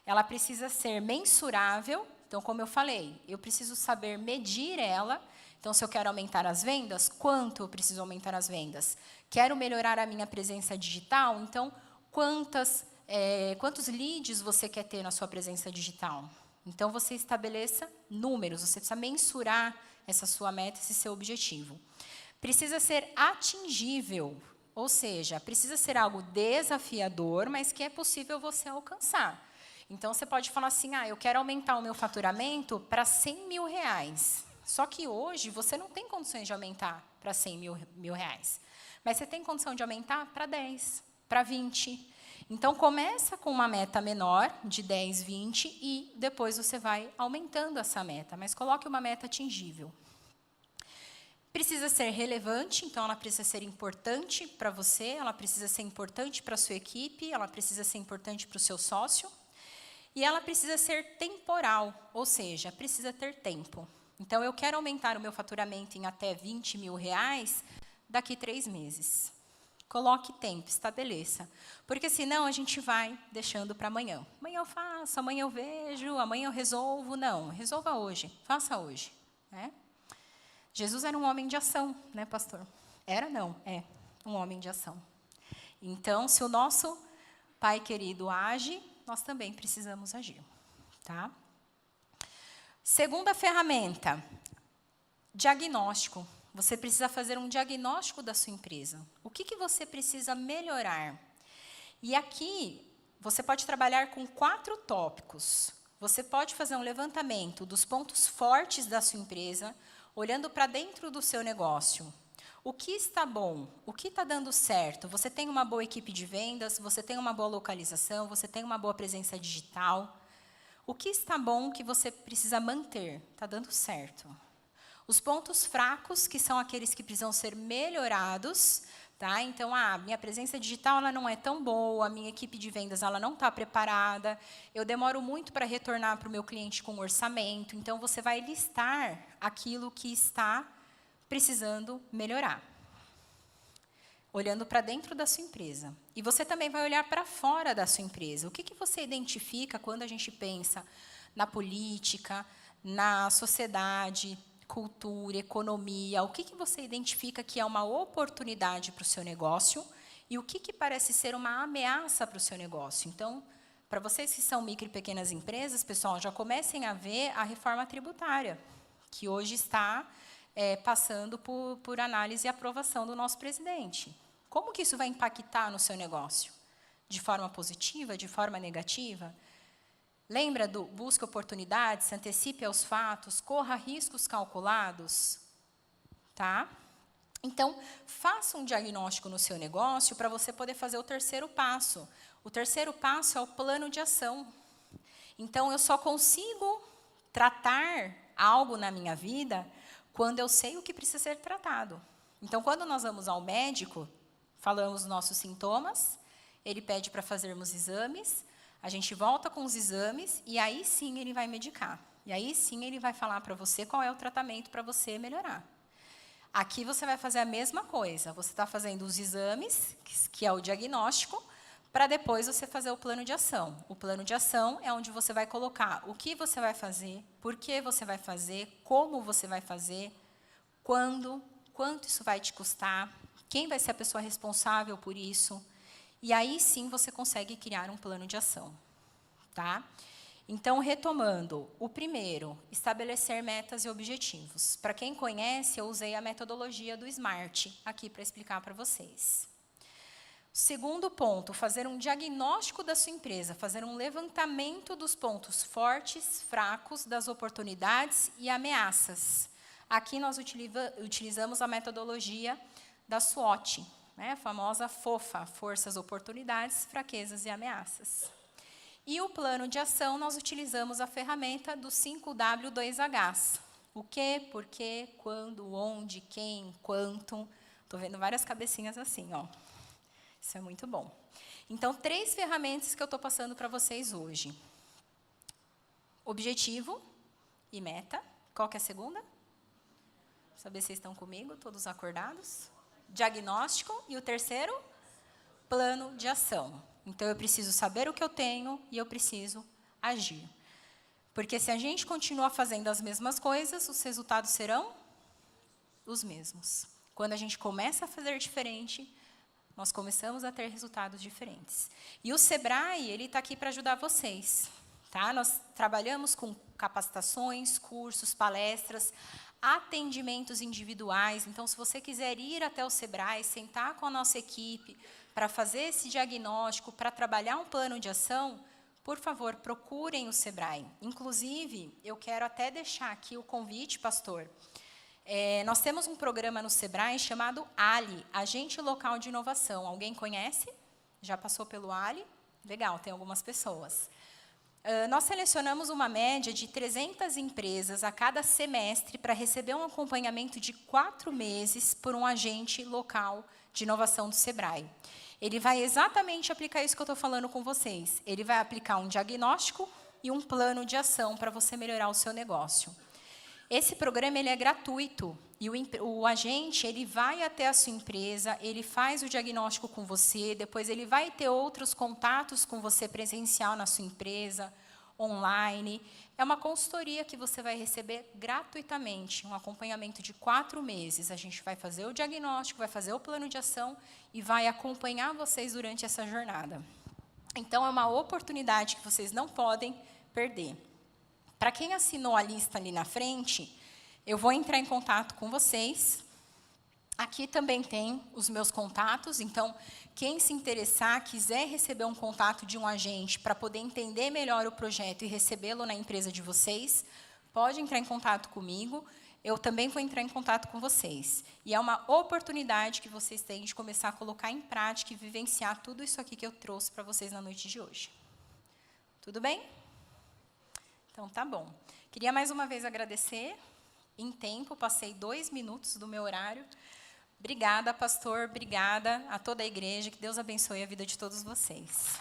ela precisa ser mensurável, então, como eu falei, eu preciso saber medir ela. Então, se eu quero aumentar as vendas, quanto eu preciso aumentar as vendas? Quero melhorar a minha presença digital? Então, quantos leads você quer ter na sua presença digital? Então, você estabeleça números, você precisa mensurar essa sua meta, esse seu objetivo. Precisa ser atingível, ou seja, precisa ser algo desafiador, mas que é possível você alcançar. Então, você pode falar assim, eu quero aumentar o meu faturamento para R$100 mil. Só que hoje, você não tem condições de aumentar para R$100 mil. Mas você tem condição de aumentar para 10, para 20. Então, começa com uma meta menor, de 10, 20, e depois você vai aumentando essa meta. Mas coloque uma meta atingível. Precisa ser relevante, então ela precisa ser importante para você, ela precisa ser importante para a sua equipe, ela precisa ser importante para o seu sócio. E ela precisa ser temporal, ou seja, precisa ter tempo. Então, eu quero aumentar o meu faturamento em até R$20 mil daqui 3 meses. Coloque tempo, estabeleça. Porque senão a gente vai deixando para amanhã. Amanhã eu faço, amanhã eu vejo, amanhã eu resolvo. Não, resolva hoje, faça hoje. Né? Jesus era um homem de ação, né, pastor? Era não, é um homem de ação. Então, se o nosso Pai querido age, nós também precisamos agir. Tá? Segunda ferramenta, diagnóstico. Você precisa fazer um diagnóstico da sua empresa. O que você precisa melhorar? E aqui, você pode trabalhar com 4 tópicos. Você pode fazer um levantamento dos pontos fortes da sua empresa, olhando para dentro do seu negócio. O que está bom? O que está dando certo? Você tem uma boa equipe de vendas? Você tem uma boa localização? Você tem uma boa presença digital? O que está bom que você precisa manter? Está dando certo. Os pontos fracos, que são aqueles que precisam ser melhorados, tá? Então, minha presença digital ela não é tão boa, a minha equipe de vendas ela não está preparada, eu demoro muito para retornar para o meu cliente com orçamento, então você vai listar aquilo que está precisando melhorar. Olhando para dentro da sua empresa. E você também vai olhar para fora da sua empresa. O que você identifica quando a gente pensa na política, na sociedade, cultura, economia, o que você identifica que é uma oportunidade para o seu negócio e o que parece ser uma ameaça para o seu negócio. Então, para vocês que são micro e pequenas empresas, pessoal, já comecem a ver a reforma tributária, que hoje está passando por análise e aprovação do nosso presidente. Como que isso vai impactar no seu negócio? De forma positiva, de forma negativa? Lembra do busque oportunidades, se antecipe aos fatos, corra riscos calculados? Tá? Então, faça um diagnóstico no seu negócio para você poder fazer o terceiro passo. O terceiro passo é o plano de ação. Então, eu só consigo tratar algo na minha vida quando eu sei o que precisa ser tratado. Então, quando nós vamos ao médico, falamos os nossos sintomas, ele pede para fazermos exames, a gente volta com os exames e aí sim ele vai medicar. E aí sim ele vai falar para você qual é o tratamento para você melhorar. Aqui você vai fazer a mesma coisa. Você está fazendo os exames, que é o diagnóstico, para depois você fazer o plano de ação. O plano de ação é onde você vai colocar o que você vai fazer, por que você vai fazer, como você vai fazer, quando, quanto isso vai te custar, quem vai ser a pessoa responsável por isso. E aí sim você consegue criar um plano de ação. Tá? Então, retomando, o primeiro, estabelecer metas e objetivos. Para quem conhece, eu usei a metodologia do SMART aqui para explicar para vocês. Segundo ponto, fazer um diagnóstico da sua empresa, fazer um levantamento dos pontos fortes, fracos, das oportunidades e ameaças. Aqui nós utilizamos a metodologia da SWOT, né, a famosa FOFA, forças, oportunidades, fraquezas e ameaças. E o plano de ação, nós utilizamos a ferramenta dos 5W2Hs. O que, por quê, quando, onde, quem, quanto. Estou vendo várias cabecinhas assim, ó. Isso é muito bom. Então, 3 ferramentas que eu estou passando para vocês hoje. Objetivo e meta. Qual que é a segunda? Saber se vocês estão comigo, todos acordados. Diagnóstico. E o terceiro? Plano de ação. Então, eu preciso saber o que eu tenho e eu preciso agir. Porque se a gente continua fazendo as mesmas coisas, os resultados serão os mesmos. Quando a gente começa a fazer diferente, nós começamos a ter resultados diferentes. E o Sebrae, ele está aqui para ajudar vocês. Tá? Nós trabalhamos com capacitações, cursos, palestras, atendimentos individuais. Então, se você quiser ir até o Sebrae, sentar com a nossa equipe para fazer esse diagnóstico, para trabalhar um plano de ação, por favor, procurem o Sebrae. Inclusive, eu quero até deixar aqui o convite, pastor. Nós temos um programa no Sebrae chamado ALI, Agente Local de Inovação. Alguém conhece? Já passou pelo ALI? Legal, tem algumas pessoas. Nós selecionamos uma média de 300 empresas a cada semestre para receber um acompanhamento de 4 meses por um agente local de inovação do Sebrae. Ele vai exatamente aplicar isso que eu estou falando com vocês. Ele vai aplicar um diagnóstico e um plano de ação para você melhorar o seu negócio. Esse programa ele é gratuito e o agente ele vai até a sua empresa, ele faz o diagnóstico com você, depois ele vai ter outros contatos com você presencial na sua empresa, online. É uma consultoria que você vai receber gratuitamente, um acompanhamento de 4 meses. A gente vai fazer o diagnóstico, vai fazer o plano de ação e vai acompanhar vocês durante essa jornada. Então, é uma oportunidade que vocês não podem perder. Para quem assinou a lista ali na frente, eu vou entrar em contato com vocês. Aqui também tem os meus contatos, então, quem se interessar, quiser receber um contato de um agente para poder entender melhor o projeto e recebê-lo na empresa de vocês, pode entrar em contato comigo. Eu também vou entrar em contato com vocês. E é uma oportunidade que vocês têm de começar a colocar em prática e vivenciar tudo isso aqui que eu trouxe para vocês na noite de hoje. Tudo bem? Então, tá bom. Queria mais uma vez agradecer. Em tempo, passei 2 minutos do meu horário. Obrigada, pastor. Obrigada a toda a igreja. Que Deus abençoe a vida de todos vocês.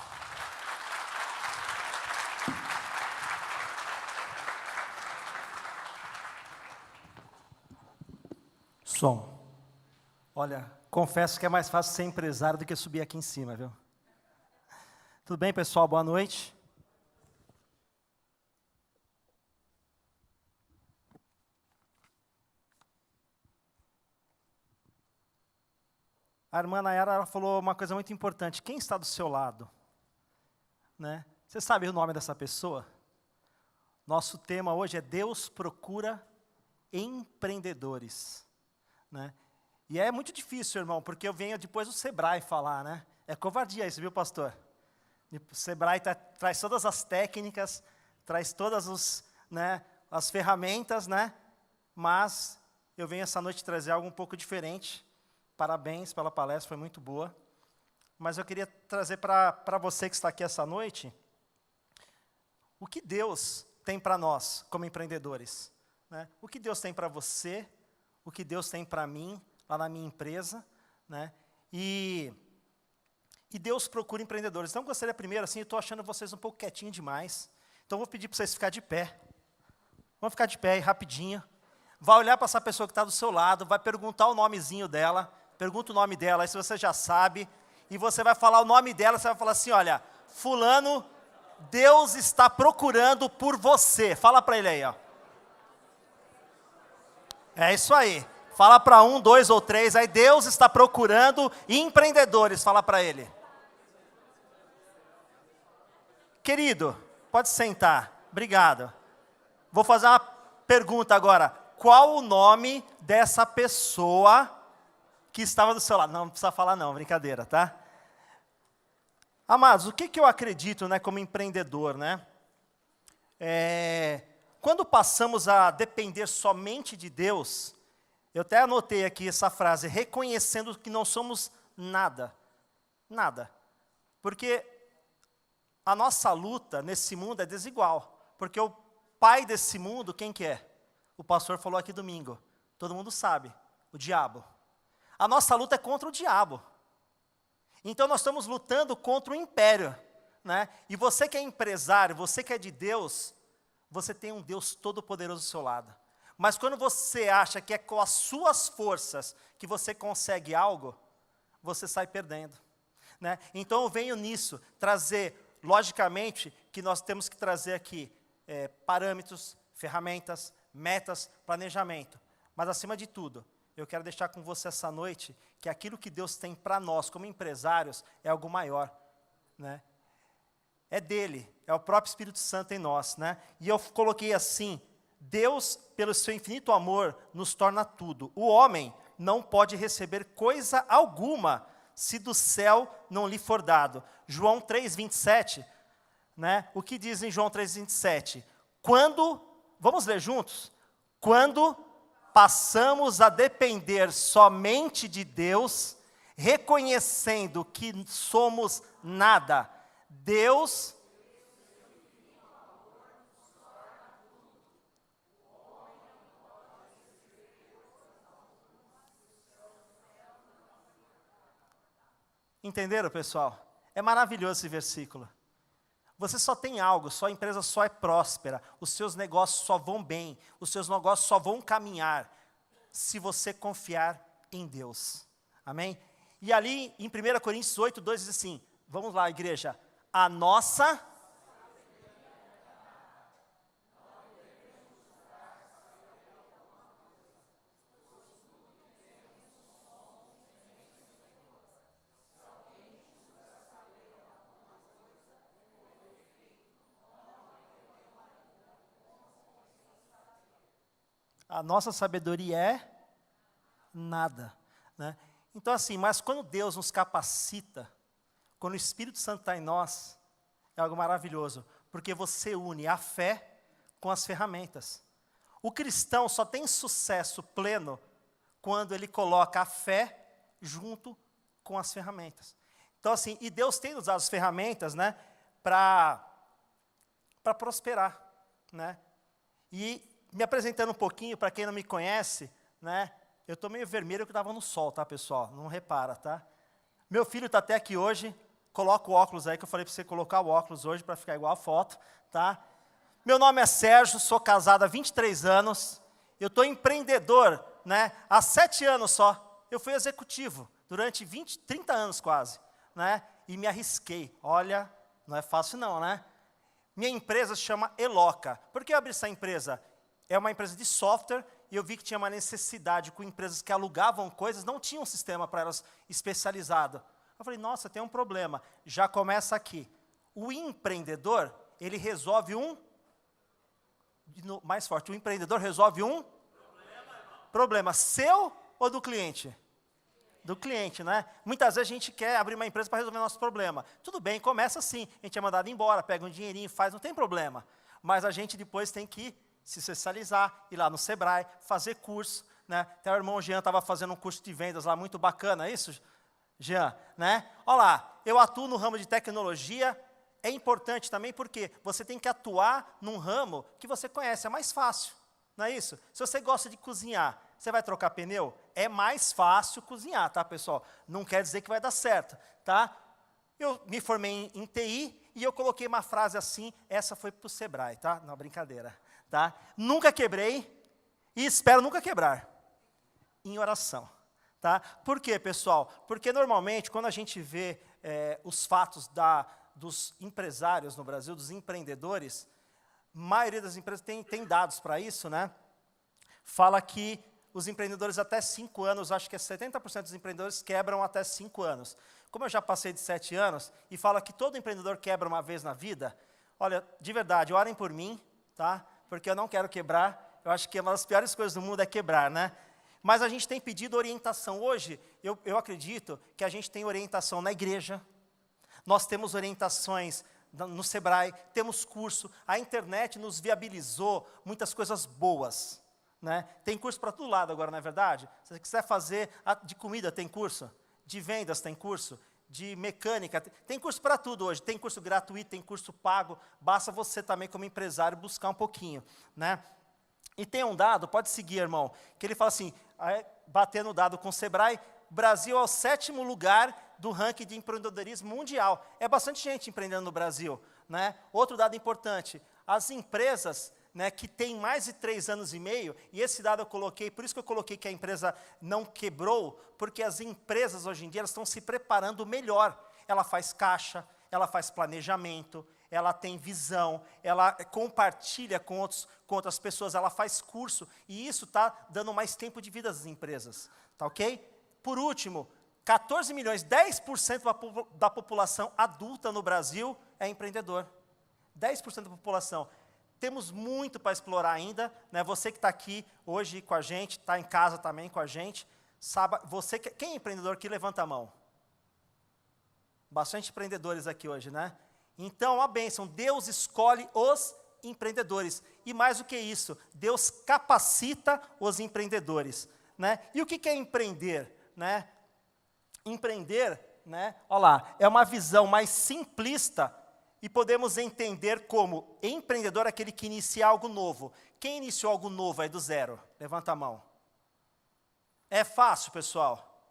Som. Olha, confesso que é mais fácil ser empresário do que subir aqui em cima, viu? Tudo bem, pessoal? Boa noite. A irmã Nayara ela falou uma coisa muito importante. Quem está do seu lado? Né? Você sabe o nome dessa pessoa? Nosso tema hoje é Deus procura empreendedores. Né? E é muito difícil, irmão, porque eu venho depois do Sebrae falar, né? É covardia isso, viu, pastor? O Sebrae traz todas as técnicas, traz todas as ferramentas, né? Mas eu venho essa noite trazer algo um pouco diferente. Parabéns pela palestra, foi muito boa. Mas eu queria trazer para você que está aqui essa noite, o que Deus tem para nós, como empreendedores. Né? O que Deus tem para você, o que Deus tem para mim, lá na minha empresa. Né? E Deus procura empreendedores. Então, eu gostaria primeiro, assim, eu estou achando vocês um pouco quietinhos demais. Então, eu vou pedir para vocês ficarem de pé. Vamos ficar de pé aí, rapidinho. Vai olhar para essa pessoa que está do seu lado, vai perguntar o nomezinho dela. Pergunta o nome dela, aí se você já sabe, e você vai falar o nome dela, você vai falar assim, olha, fulano, Deus está procurando por você. Fala para ele aí, ó. É isso aí. Fala para 1, 2 ou 3, aí Deus está procurando empreendedores. Fala para ele. Querido, pode sentar. Obrigado. Vou fazer uma pergunta agora. Qual o nome dessa pessoa que estava do seu lado? Não precisa falar não, brincadeira, tá? Amados, o que eu acredito, né, como empreendedor, né? Quando passamos a depender somente de Deus, eu até anotei aqui essa frase, reconhecendo que não somos nada, nada. Porque a nossa luta nesse mundo é desigual, porque o pai desse mundo, quem que é? O pastor falou aqui domingo, todo mundo sabe, o diabo. A nossa luta é contra o diabo. Então nós estamos lutando contra o império. Né? E você que é empresário, você que é de Deus, você tem um Deus todo-poderoso do seu lado. Mas quando você acha que é com as suas forças que você consegue algo, você sai perdendo. Né? Então eu venho nisso, trazer, logicamente, que nós temos que trazer aqui parâmetros, ferramentas, metas, planejamento. Mas acima de tudo, eu quero deixar com você essa noite que aquilo que Deus tem para nós, como empresários, é algo maior. Né? É dele, é o próprio Espírito Santo em nós. Né? E eu coloquei assim, Deus, pelo seu infinito amor, nos torna tudo. O homem não pode receber coisa alguma, se do céu não lhe for dado. João 3,27, né? O que diz em João 3,27? Vamos ler juntos? Quando passamos a depender somente de Deus, reconhecendo que somos nada, Deus entenderam, pessoal? É maravilhoso esse versículo. Você só tem algo, sua empresa só é próspera, os seus negócios só vão bem, os seus negócios só vão caminhar, se você confiar em Deus. Amém? E ali, em 1 Coríntios 8, 2, diz assim, vamos lá, igreja, a nossa... A nossa sabedoria é nada, né? Então assim, mas quando Deus nos capacita, quando o Espírito Santo está em nós, é algo maravilhoso, porque você une a fé com as ferramentas. O cristão só tem sucesso pleno quando ele coloca a fé junto com as ferramentas. Então assim, e Deus tem nos dado as ferramentas, né, para prosperar, né? E me apresentando um pouquinho, para quem não me conhece, né, eu estou meio vermelho porque eu estava no sol, tá, pessoal? Não repara, tá? Meu filho está até aqui hoje, coloca o óculos aí, que eu falei para você colocar o óculos hoje, para ficar igual a foto, tá? Meu nome é Sérgio, sou casado há 23 anos, eu estou empreendedor, né, há 7 anos só. Eu fui executivo durante 30 anos quase, né, e me arrisquei. Olha, não é fácil não, né? Minha empresa se chama Eloca. Por que eu abri essa empresa? É uma empresa de software, e eu vi que tinha uma necessidade com empresas que alugavam coisas, não tinham um sistema para elas especializado. Eu falei, nossa, tem um problema. Já começa aqui. O empreendedor, ele resolve mais forte, o empreendedor resolve problema seu ou do cliente? Do cliente, né? Muitas vezes a gente quer abrir uma empresa para resolver nosso problema. Tudo bem, começa assim, a gente é mandado embora, pega um dinheirinho, faz, não tem problema. Mas a gente depois tem que se especializar, ir lá no Sebrae, fazer curso, né? Até o irmão Jean estava fazendo um curso de vendas lá, muito bacana, é isso, Jean? Né? Olha lá, eu atuo no ramo de tecnologia, é importante também porque você tem que atuar num ramo que você conhece, é mais fácil, não é isso? Se você gosta de cozinhar, você vai trocar pneu? É mais fácil cozinhar, tá, pessoal? Não quer dizer que vai dar certo, tá? Eu me formei em TI e eu coloquei uma frase assim, essa foi para o Sebrae, tá? Não, brincadeira. Tá? Nunca quebrei e espero nunca quebrar, em oração. Tá? Por quê, pessoal? Porque normalmente, quando a gente vê os fatos dos empresários no Brasil, dos empreendedores, a maioria das empresas tem dados para isso, né? Fala que os empreendedores até 5 anos, acho que 70% dos empreendedores quebram até 5 anos. Como eu já passei de 7 anos, e fala que todo empreendedor quebra uma vez na vida, olha, de verdade, orem por mim, tá? Porque eu não quero quebrar, eu acho que uma das piores coisas do mundo é quebrar, né? Mas a gente tem pedido orientação. Hoje, eu acredito que a gente tem orientação na igreja, nós temos orientações no Sebrae, temos curso, a internet nos viabilizou muitas coisas boas, né? Tem curso para todo lado agora, não é verdade? Se você quiser fazer de comida, tem curso, de vendas tem curso, de mecânica, tem curso para tudo hoje, tem curso gratuito, tem curso pago, basta você também como empresário buscar um pouquinho, né? E tem um dado, pode seguir, irmão, que ele fala assim, batendo o dado com o Sebrae, Brasil é o 7º lugar do ranking de empreendedorismo mundial. É bastante gente empreendendo no Brasil, né? Outro dado importante, as empresas, né, que tem mais de 3 anos e meio, e esse dado eu coloquei, por isso que eu coloquei que a empresa não quebrou, porque as empresas hoje em dia elas estão se preparando melhor. Ela faz caixa, ela faz planejamento, ela tem visão, ela compartilha com outras pessoas, ela faz curso, e isso está dando mais tempo de vida às empresas, tá ok? Por último, 14 milhões, 10% da população adulta no Brasil é empreendedor. 10% da população. Temos muito para explorar ainda, né? Você que está aqui hoje com a gente, está em casa também com a gente, sabe, quem é empreendedor aqui, levanta a mão. Bastante empreendedores aqui hoje, né? Então, a bênção, Deus escolhe os empreendedores. E mais do que isso, Deus capacita os empreendedores, né? E o que é empreender, né? Empreender, né? Olha lá, é uma visão mais simplista e podemos entender como empreendedor aquele que inicia algo novo. Quem iniciou algo novo aí do zero? Levanta a mão. É fácil, pessoal?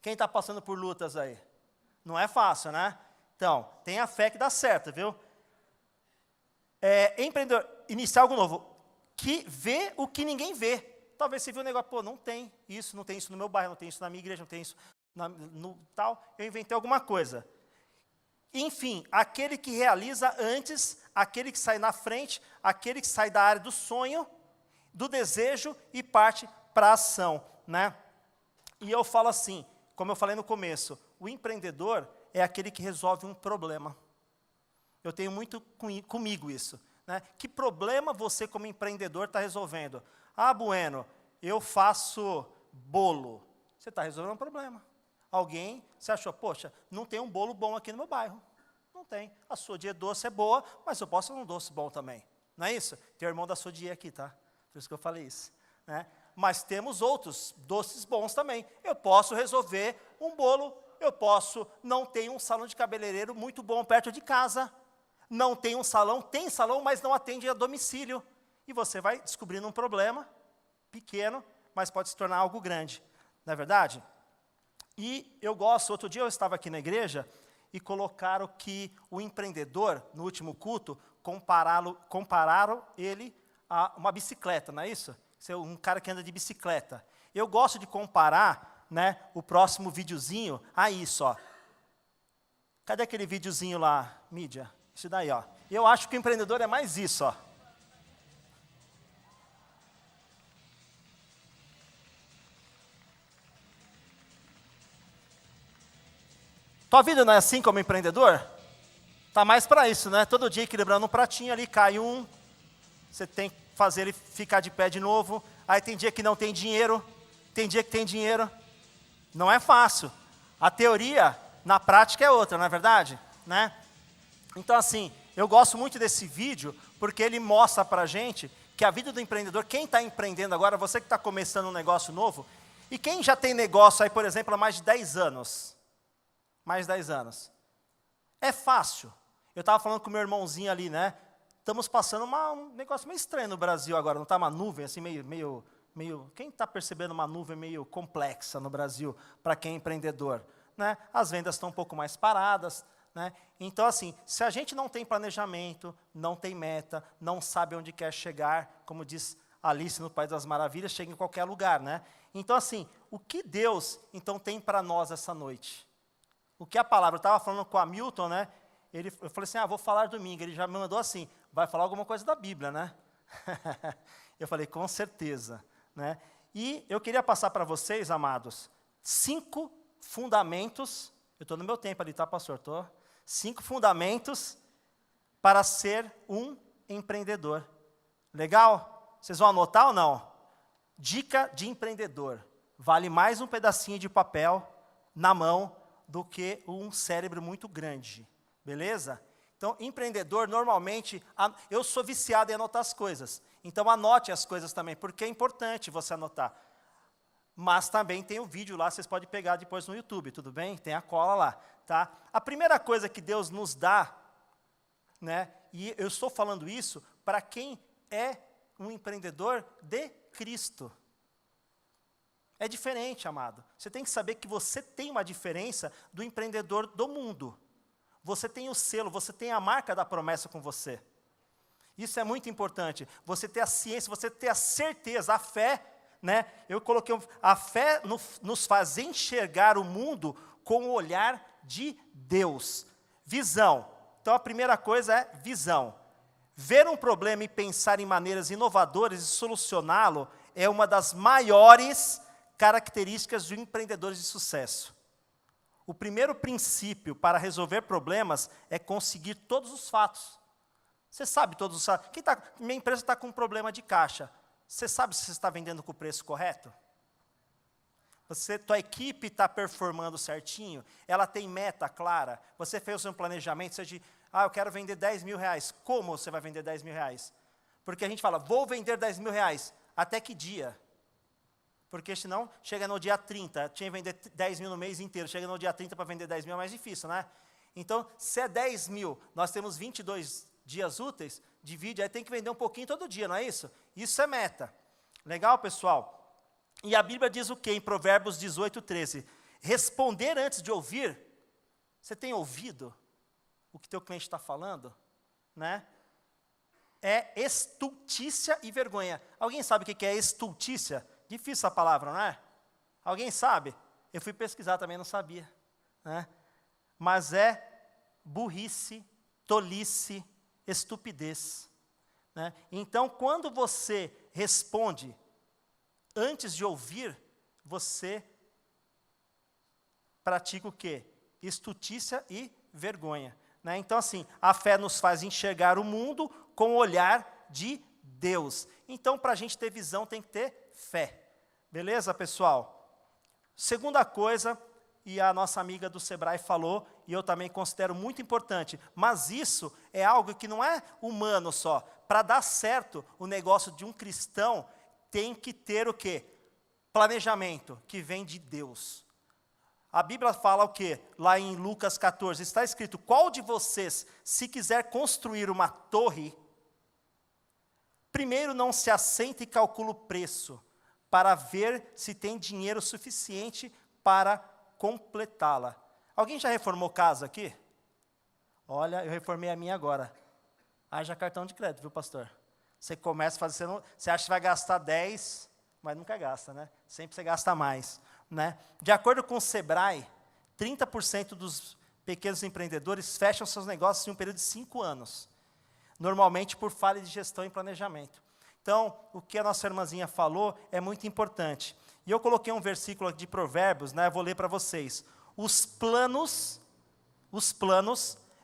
Quem está passando por lutas aí? Não é fácil, né? Então, tenha fé que dá certo, viu? empreendedor, iniciar algo novo, que vê o que ninguém vê. Talvez você viu um negócio, pô, não tem isso no meu bairro, não tem isso na minha igreja, não tem isso no tal, eu inventei alguma coisa. Enfim, aquele que realiza antes, aquele que sai na frente, aquele que sai da área do sonho, do desejo e parte para a ação, né? E eu falo assim, como eu falei no começo, o empreendedor é aquele que resolve um problema. Eu tenho muito comigo isso, né? Que problema você como empreendedor está resolvendo? Ah, bueno, eu faço bolo. Você está resolvendo um problema. Alguém, você achou, poxa, não tem um bolo bom aqui no meu bairro. Não tem. A Sodier doce é boa, mas eu posso fazer um doce bom também. Não é isso? Tem o irmão da Sodier aqui, tá? Por isso que eu falei isso, né? Mas temos outros doces bons também. Eu posso resolver um bolo, eu posso, não tem um salão de cabeleireiro muito bom perto de casa. Não tem um salão, tem salão, mas não atende a domicílio. E você vai descobrindo um problema pequeno, mas pode se tornar algo grande. Não é verdade? E eu gosto, outro dia eu estava aqui na igreja e colocaram que o empreendedor, no último culto, compararam ele a uma bicicleta, não é isso? Você é um cara que anda de bicicleta. Eu gosto de comparar, né, o próximo videozinho a isso, ó. Cadê aquele videozinho lá, mídia? Isso daí, ó. Eu acho que o empreendedor é mais isso, ó. Tua vida não é assim como empreendedor? Tá mais para isso, né? Todo dia equilibrando um pratinho ali, cai um, você tem que fazer ele ficar de pé de novo. Aí tem dia que não tem dinheiro, tem dia que tem dinheiro. Não é fácil. A teoria, na prática, é outra, não é verdade? Né? Então, assim, eu gosto muito desse vídeo, porque ele mostra para a gente que a vida do empreendedor, quem está empreendendo agora, você que está começando um negócio novo, e quem já tem negócio aí, por exemplo, há mais de 10 anos, é fácil. Eu estava falando com o meu irmãozinho ali, né? Estamos passando um negócio meio estranho no Brasil agora, não está uma nuvem assim meio quem está percebendo uma nuvem meio complexa no Brasil para quem é empreendedor, né? As vendas estão um pouco mais paradas, né? Então, assim, se a gente não tem planejamento, não tem meta, não sabe onde quer chegar, como diz Alice no País das Maravilhas, chega em qualquer lugar, né? Então, assim, o que Deus, então, tem para nós essa noite? O que a palavra, eu estava falando com o Hamilton, né? Eu falei assim, vou falar domingo. Ele já me mandou assim, vai falar alguma coisa da Bíblia, né? Eu falei, com certeza, né? E eu queria passar para vocês, amados, 5 fundamentos, eu estou no meu tempo ali, tá, pastor? 5 fundamentos para ser um empreendedor. Legal? Vocês vão anotar ou não? Dica de empreendedor. Vale mais um pedacinho de papel na mão do que um cérebro muito grande. Beleza? Então, empreendedor, normalmente, eu sou viciado em anotar as coisas. Então, anote as coisas também, porque é importante você anotar. Mas também tem o vídeo lá, vocês podem pegar depois no YouTube, tudo bem? Tem a cola lá, tá? A primeira coisa que Deus nos dá, né? E eu estou falando isso para quem é um empreendedor de Cristo. É diferente, amado. Você tem que saber que você tem uma diferença do empreendedor do mundo. Você tem o selo, você tem a marca da promessa com você. Isso é muito importante. Você ter a ciência, você ter a certeza, a fé, né? Eu coloquei, a fé nos faz enxergar o mundo com o olhar de Deus. Visão. Então, a primeira coisa é visão. Ver um problema e pensar em maneiras inovadoras e solucioná-lo é uma das maiores características de empreendedores de sucesso. O primeiro princípio para resolver problemas é conseguir todos os fatos. Você sabe todos os fatos. Minha empresa está com um problema de caixa. Você sabe se você está vendendo com o preço correto? Tua equipe está performando certinho? Ela tem meta clara? Você fez um planejamento, seja de, eu quero vender 10 mil reais. Como você vai vender 10 mil reais? Porque a gente fala, vou vender 10 mil reais. Até que dia? Porque senão, chega no dia 30, tinha que vender 10 mil no mês inteiro, chega no dia 30 para vender 10 mil é mais difícil, né? Então, se é 10 mil, nós temos 22 dias úteis, divide, aí tem que vender um pouquinho todo dia, não é isso? Isso é meta. Legal, pessoal? E a Bíblia diz o quê? Em Provérbios 18, 13. Responder antes de ouvir. Você tem ouvido o que teu cliente está falando? Né? é estultícia e vergonha. Alguém sabe o que é estultícia? Difícil essa palavra, não é? Alguém sabe? Eu fui pesquisar também, não sabia. Né? Mas é burrice, tolice, estupidez. Né? Então, quando você responde antes de ouvir, você pratica o quê? Estultícia e vergonha. Né? Então, assim, a fé nos faz enxergar o mundo com o olhar de Deus. Então, para a gente ter visão, tem que ter fé. Beleza, pessoal? Segunda coisa, e a nossa amiga do Sebrae falou, e eu também considero muito importante, mas isso é algo que não é humano só. Para dar certo o negócio de um cristão, tem que ter o quê? Planejamento, que vem de Deus. A Bíblia fala o quê? Lá em Lucas 14, está escrito, qual de vocês, se quiser construir uma torre, primeiro não se assenta e calcula o preço, para ver se tem dinheiro suficiente para completá-la. Alguém já reformou casa aqui? Olha, eu reformei a minha agora. Haja cartão de crédito, viu, pastor? Você começa a fazer, você acha que vai gastar 10, mas nunca gasta, né? Sempre você gasta mais. Né? De acordo com o Sebrae, 30% dos pequenos empreendedores fecham seus negócios em um período de 5 anos. Normalmente por falha de gestão e planejamento. Então, o que a nossa irmãzinha falou é muito importante. E eu coloquei um versículo de Provérbios, né? Eu vou ler para vocês. Os planos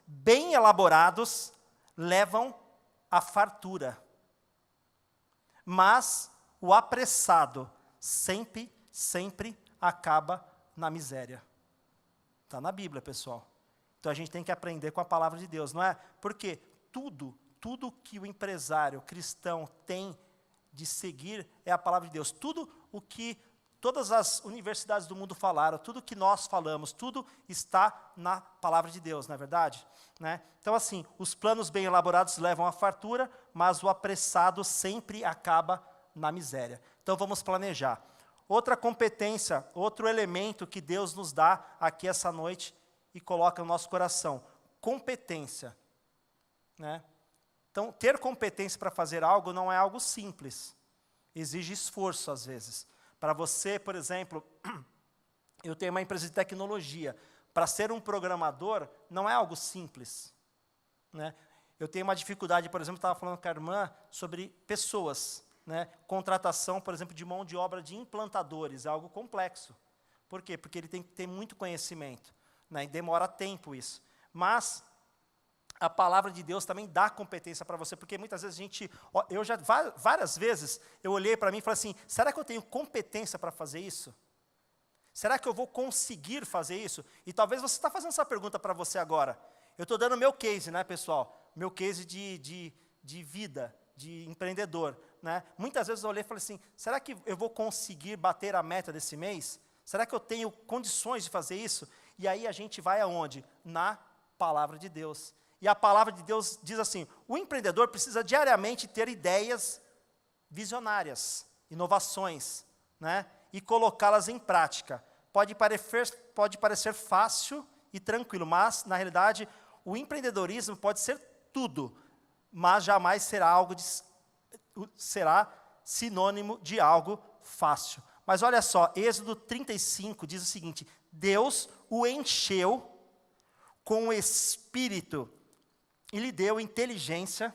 bem elaborados levam à fartura. Mas o apressado sempre acaba na miséria. Está na Bíblia, pessoal. Então a gente tem que aprender com a palavra de Deus, não é? Porque tudo que o empresário cristão tem de seguir é a palavra de Deus. Tudo o que todas as universidades do mundo falaram, tudo que nós falamos, tudo está na palavra de Deus, não é verdade? Né? Então, assim, os planos bem elaborados levam à fartura, mas o apressado sempre acaba na miséria. Então, vamos planejar. Outra competência, outro elemento que Deus nos dá aqui essa noite e coloca no nosso coração, competência. Né? Então, ter competência para fazer algo não é algo simples, exige esforço às vezes. Para você, por exemplo, eu tenho uma empresa de tecnologia, para ser um programador não é algo simples. Né? Eu tenho uma dificuldade, por exemplo, estava falando com a irmã sobre pessoas. Né? Contratação, por exemplo, de mão de obra de implantadores, é algo complexo. Por quê? Porque ele tem que ter muito conhecimento. Né? E demora tempo isso. Mas a palavra de Deus também dá competência para você, porque muitas vezes várias vezes, eu olhei para mim e falei assim, será que eu tenho competência para fazer isso? Será que eu vou conseguir fazer isso? E talvez você está fazendo essa pergunta para você agora. Eu estou dando meu case, né, pessoal? Meu case de vida, de empreendedor. Né? Muitas vezes eu olhei e falei assim, será que eu vou conseguir bater a meta desse mês? Será que eu tenho condições de fazer isso? E aí a gente vai aonde? Na palavra de Deus. E a palavra de Deus diz assim, o empreendedor precisa diariamente ter ideias visionárias, inovações, né? E colocá-las em prática. Pode parecer fácil e tranquilo, mas, na realidade, o empreendedorismo pode ser tudo, mas jamais será sinônimo de algo fácil. Mas olha só, Êxodo 35 diz o seguinte, Deus o encheu com o Espírito e lhe deu inteligência,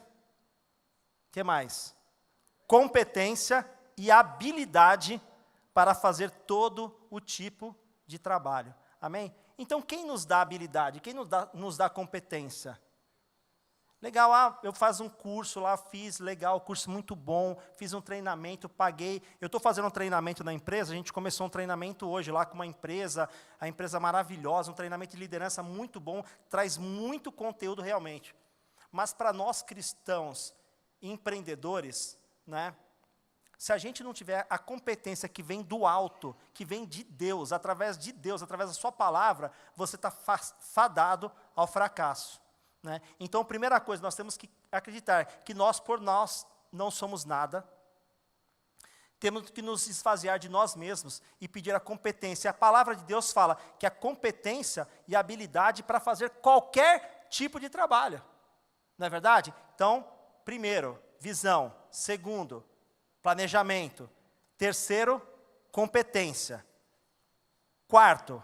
que mais? Competência e habilidade para fazer todo o tipo de trabalho. Amém? Então, quem nos dá habilidade? Quem nos dá competência? Legal, eu faço um curso lá, fiz, legal, curso muito bom, fiz um treinamento, paguei. Eu estou fazendo um treinamento na empresa, a gente começou um treinamento hoje lá com uma empresa, a empresa maravilhosa, um treinamento de liderança muito bom, traz muito conteúdo realmente. Mas para nós cristãos, empreendedores, né, se a gente não tiver a competência que vem do alto, que vem de Deus, através da sua palavra, você está fadado ao fracasso. Né? Então, primeira coisa, nós temos que acreditar que nós, por nós, não somos nada. Temos que nos esvaziar de nós mesmos e pedir a competência. A palavra de Deus fala que a competência e a habilidade para fazer qualquer tipo de trabalho. Não é verdade? Então, primeiro, visão. Segundo, planejamento. Terceiro, competência. Quarto,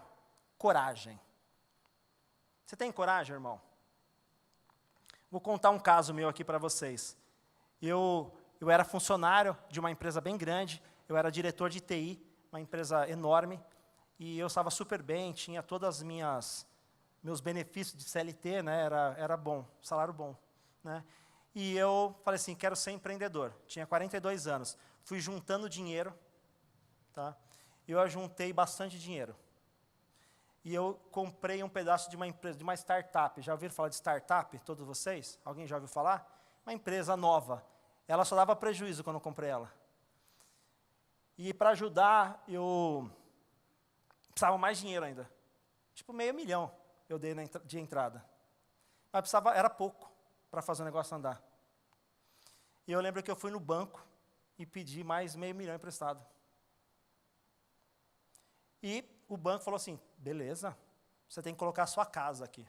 coragem. Você tem coragem, irmão? Vou contar um caso meu aqui para vocês. Eu era funcionário de uma empresa bem grande, eu era diretor de TI, uma empresa enorme, e eu estava super bem, tinha todos meus benefícios de CLT, né, era bom, salário bom. Né? E eu falei assim, quero ser empreendedor. Tinha 42 anos. Fui juntando dinheiro, tá? Eu ajuntei bastante dinheiro. E eu comprei um pedaço de uma empresa, de uma startup. Já ouviram falar de startup, todos vocês? Alguém já ouviu falar? Uma empresa nova. Ela só dava prejuízo quando eu comprei ela. E para ajudar, eu precisava mais dinheiro ainda. Tipo, R$500 mil eu dei de entrada. Mas era pouco para fazer o negócio andar. E eu lembro que eu fui no banco e pedi mais R$500 mil emprestado. E o banco falou assim, beleza, você tem que colocar a sua casa aqui.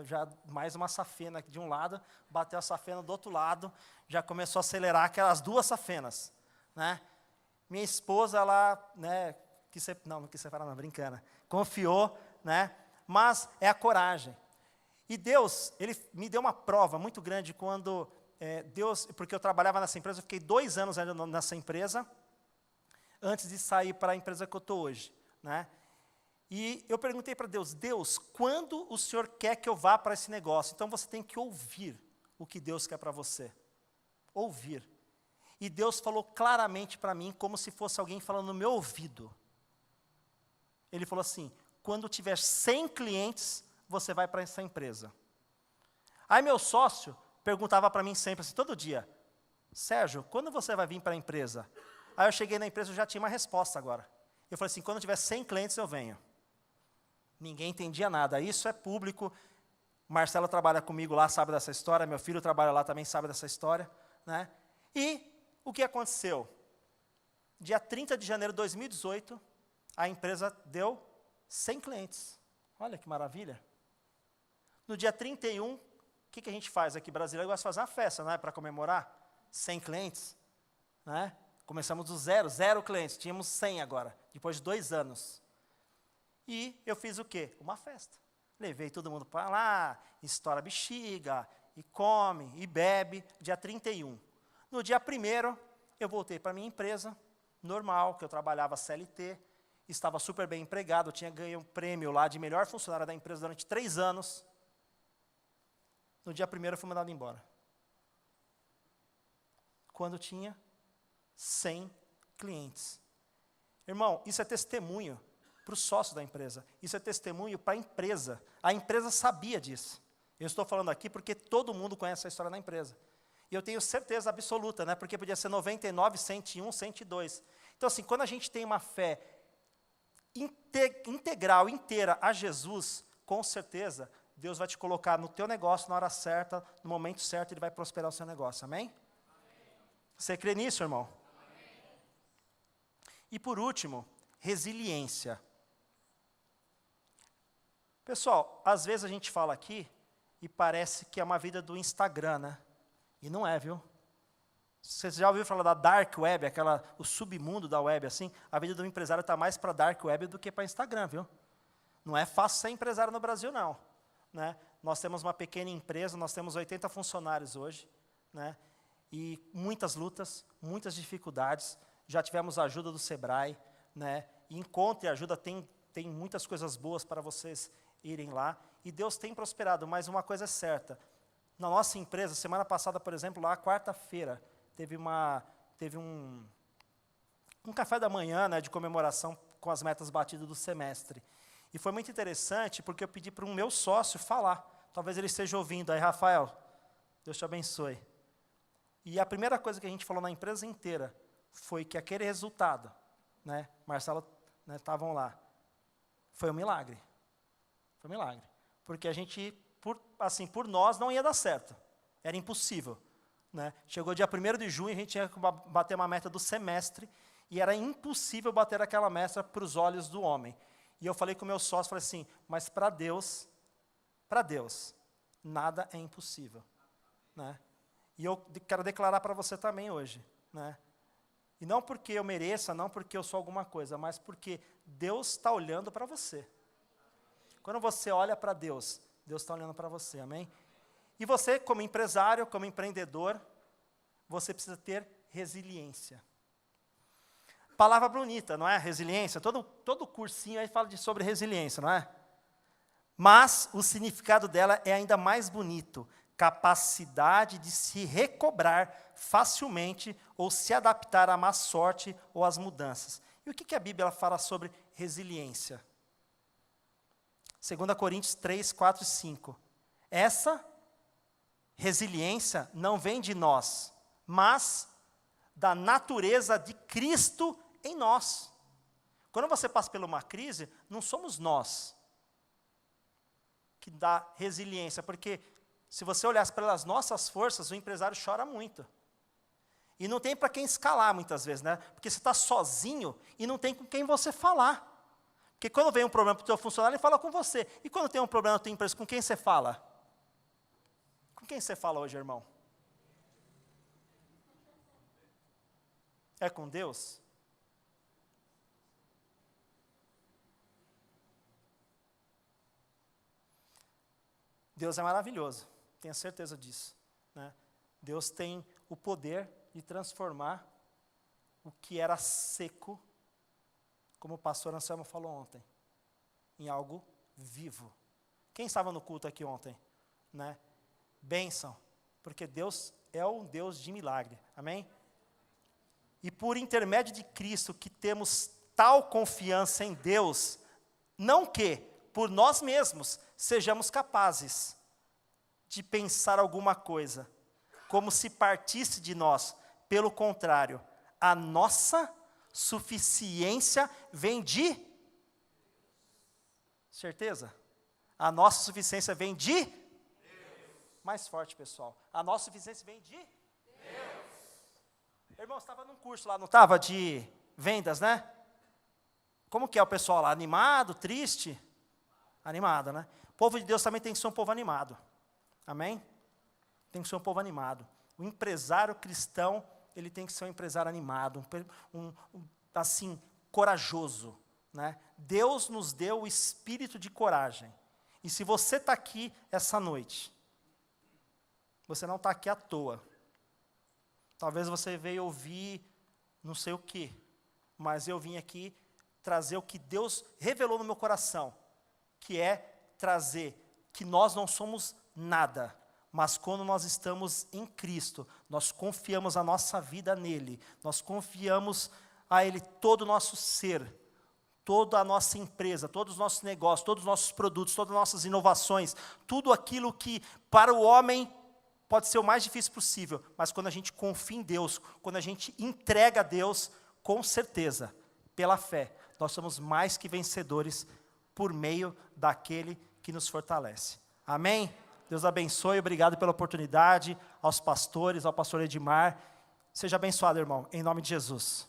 Já mais uma safena aqui de um lado, bateu a safena do outro lado, já começou a acelerar aquelas duas safenas. Né? Minha esposa, ela, né, não quis separar, não, brincando, confiou, né, mas é a coragem. E Deus, Ele me deu uma prova muito grande quando porque eu trabalhava nessa empresa, eu fiquei 2 anos ainda nessa empresa, antes de sair para a empresa que eu estou hoje. Né? E eu perguntei para Deus, Deus, quando o Senhor quer que eu vá para esse negócio? Então você tem que ouvir o que Deus quer para você. Ouvir. E Deus falou claramente para mim, como se fosse alguém falando no meu ouvido. Ele falou assim, quando tiver 100 clientes, você vai para essa empresa. Aí meu sócio perguntava para mim sempre, assim, todo dia, Sérgio, quando você vai vir para a empresa? Aí eu cheguei na empresa e já tinha uma resposta agora. Eu falei assim, quando tiver 100 clientes eu venho. Ninguém entendia nada, isso é público. Marcelo trabalha comigo lá, sabe dessa história, meu filho trabalha lá também, sabe dessa história. Né? E o que aconteceu? Dia 30 de janeiro de 2018, a empresa deu 100 clientes. Olha que maravilha. No dia 31, o que a gente faz aqui? Brasileiro gosta de fazer uma festa, não é? Para comemorar 100 clientes. Né? Começamos do zero clientes, tínhamos 100 agora, depois de 2 anos. E eu fiz o quê? Uma festa. Levei todo mundo para lá, estoura a bexiga, e come, e bebe, dia 31. No dia 1º, eu voltei para a minha empresa, normal, que eu trabalhava CLT, estava super bem empregado, eu tinha ganho um prêmio lá de melhor funcionário da empresa durante 3 anos. No dia 1º, eu fui mandado embora. Quando tinha 100 clientes. Irmão, isso é testemunho para o sócio da empresa. Isso é testemunho para a empresa. A empresa sabia disso. Eu estou falando aqui porque todo mundo conhece a história da empresa. E eu tenho certeza absoluta, né? Porque podia ser 99, 101, 102. Então, assim, quando a gente tem uma fé integral, inteira a Jesus, com certeza, Deus vai te colocar no teu negócio na hora certa, no momento certo, Ele vai prosperar o seu negócio. Amém? Você crê nisso, irmão? E por último, resiliência. Pessoal, às vezes a gente fala aqui e parece que é uma vida do Instagram, né? E não é, viu? Vocês já ouviram falar da Dark Web, o submundo da web, assim? A vida do empresário está mais para Dark Web do que para Instagram, viu? Não é fácil ser empresário no Brasil, não. Né? Nós temos uma pequena empresa, nós temos 80 funcionários hoje, né? E muitas lutas, muitas dificuldades. Já tivemos a ajuda do Sebrae, né? E Encontre Ajuda tem muitas coisas boas para vocês irem lá. E Deus tem prosperado, mas uma coisa é certa. Na nossa empresa, semana passada, por exemplo, lá, quarta-feira, teve um café da manhã, né, de comemoração com as metas batidas do semestre. E foi muito interessante, porque eu pedi para um meu sócio falar. Talvez ele esteja ouvindo. Aí, Rafael, Deus te abençoe. E a primeira coisa que a gente falou na empresa inteira foi que aquele resultado, né, Marcelo, né, estavam lá, foi um milagre. Foi um milagre. Porque a gente, por nós, não ia dar certo. Era impossível. Né? Chegou dia 1º de junho, a gente tinha que bater uma meta do semestre, e era impossível bater aquela meta para os olhos do homem. E eu falei com o meu sócio, falei assim, mas para Deus, nada é impossível. Né? E eu quero declarar para você também hoje, né? E não porque eu mereça, não porque eu sou alguma coisa, mas porque Deus está olhando para você. Quando você olha para Deus, Deus está olhando para você, amém? E você, como empresário, como empreendedor, você precisa ter resiliência. Palavra bonita, não é? Resiliência. Todo cursinho aí fala sobre resiliência, não é? Mas o significado dela é ainda mais bonito. Capacidade de se recobrar facilmente ou se adaptar à má sorte ou às mudanças. E o que a Bíblia fala sobre resiliência? 2 Coríntios 3, 4 e 5. Essa resiliência não vem de nós, mas da natureza de Cristo em nós. Quando você passa por uma crise, não somos nós que dá resiliência, porque se você olhasse pelas nossas forças, o empresário chora muito. E não tem para quem escalar muitas vezes, né? Porque você está sozinho e não tem com quem você falar. Porque quando vem um problema para o teu funcionário, ele fala com você. E quando tem um problema na tua empresa, com quem você fala? Com quem você fala hoje, irmão? É com Deus? Deus é maravilhoso, tenho certeza disso, né? Deus tem o poder de transformar o que era seco, como o pastor Anselmo falou ontem, em algo vivo. Quem estava no culto aqui ontem? Né? Bênção, porque Deus é um Deus de milagre, amém? E por intermédio de Cristo que temos tal confiança em Deus, não que, por nós mesmos, sejamos capazes de pensar alguma coisa, como se partisse de nós. Pelo contrário, a nossa suficiência vem de... Certeza? A nossa suficiência vem de... Deus. Mais forte, pessoal. A nossa suficiência vem de... Deus. Irmão, você estava num curso lá, não estava? De vendas, né? Como que é o pessoal lá? Animado, triste? Animado, né? O povo de Deus também tem que ser um povo animado. Amém? Tem que ser um povo animado. O empresário cristão, ele tem que ser um empresário animado, assim, corajoso, né? Deus nos deu o espírito de coragem. E se você está aqui essa noite, você não está aqui à toa. Talvez você veio ouvir não sei o quê, mas eu vim aqui trazer o que Deus revelou no meu coração, que é trazer que nós não somos nada, mas quando nós estamos em Cristo, nós confiamos a nossa vida nele, nós confiamos a Ele todo o nosso ser, toda a nossa empresa, todos os nossos negócios, todos os nossos produtos, todas as nossas inovações, tudo aquilo que para o homem pode ser o mais difícil possível, mas quando a gente confia em Deus, quando a gente entrega a Deus, com certeza, pela fé, nós somos mais que vencedores por meio daquele que nos fortalece. Amém? Deus abençoe, obrigado pela oportunidade, aos pastores, ao pastor Edmar. Seja abençoado, irmão, em nome de Jesus.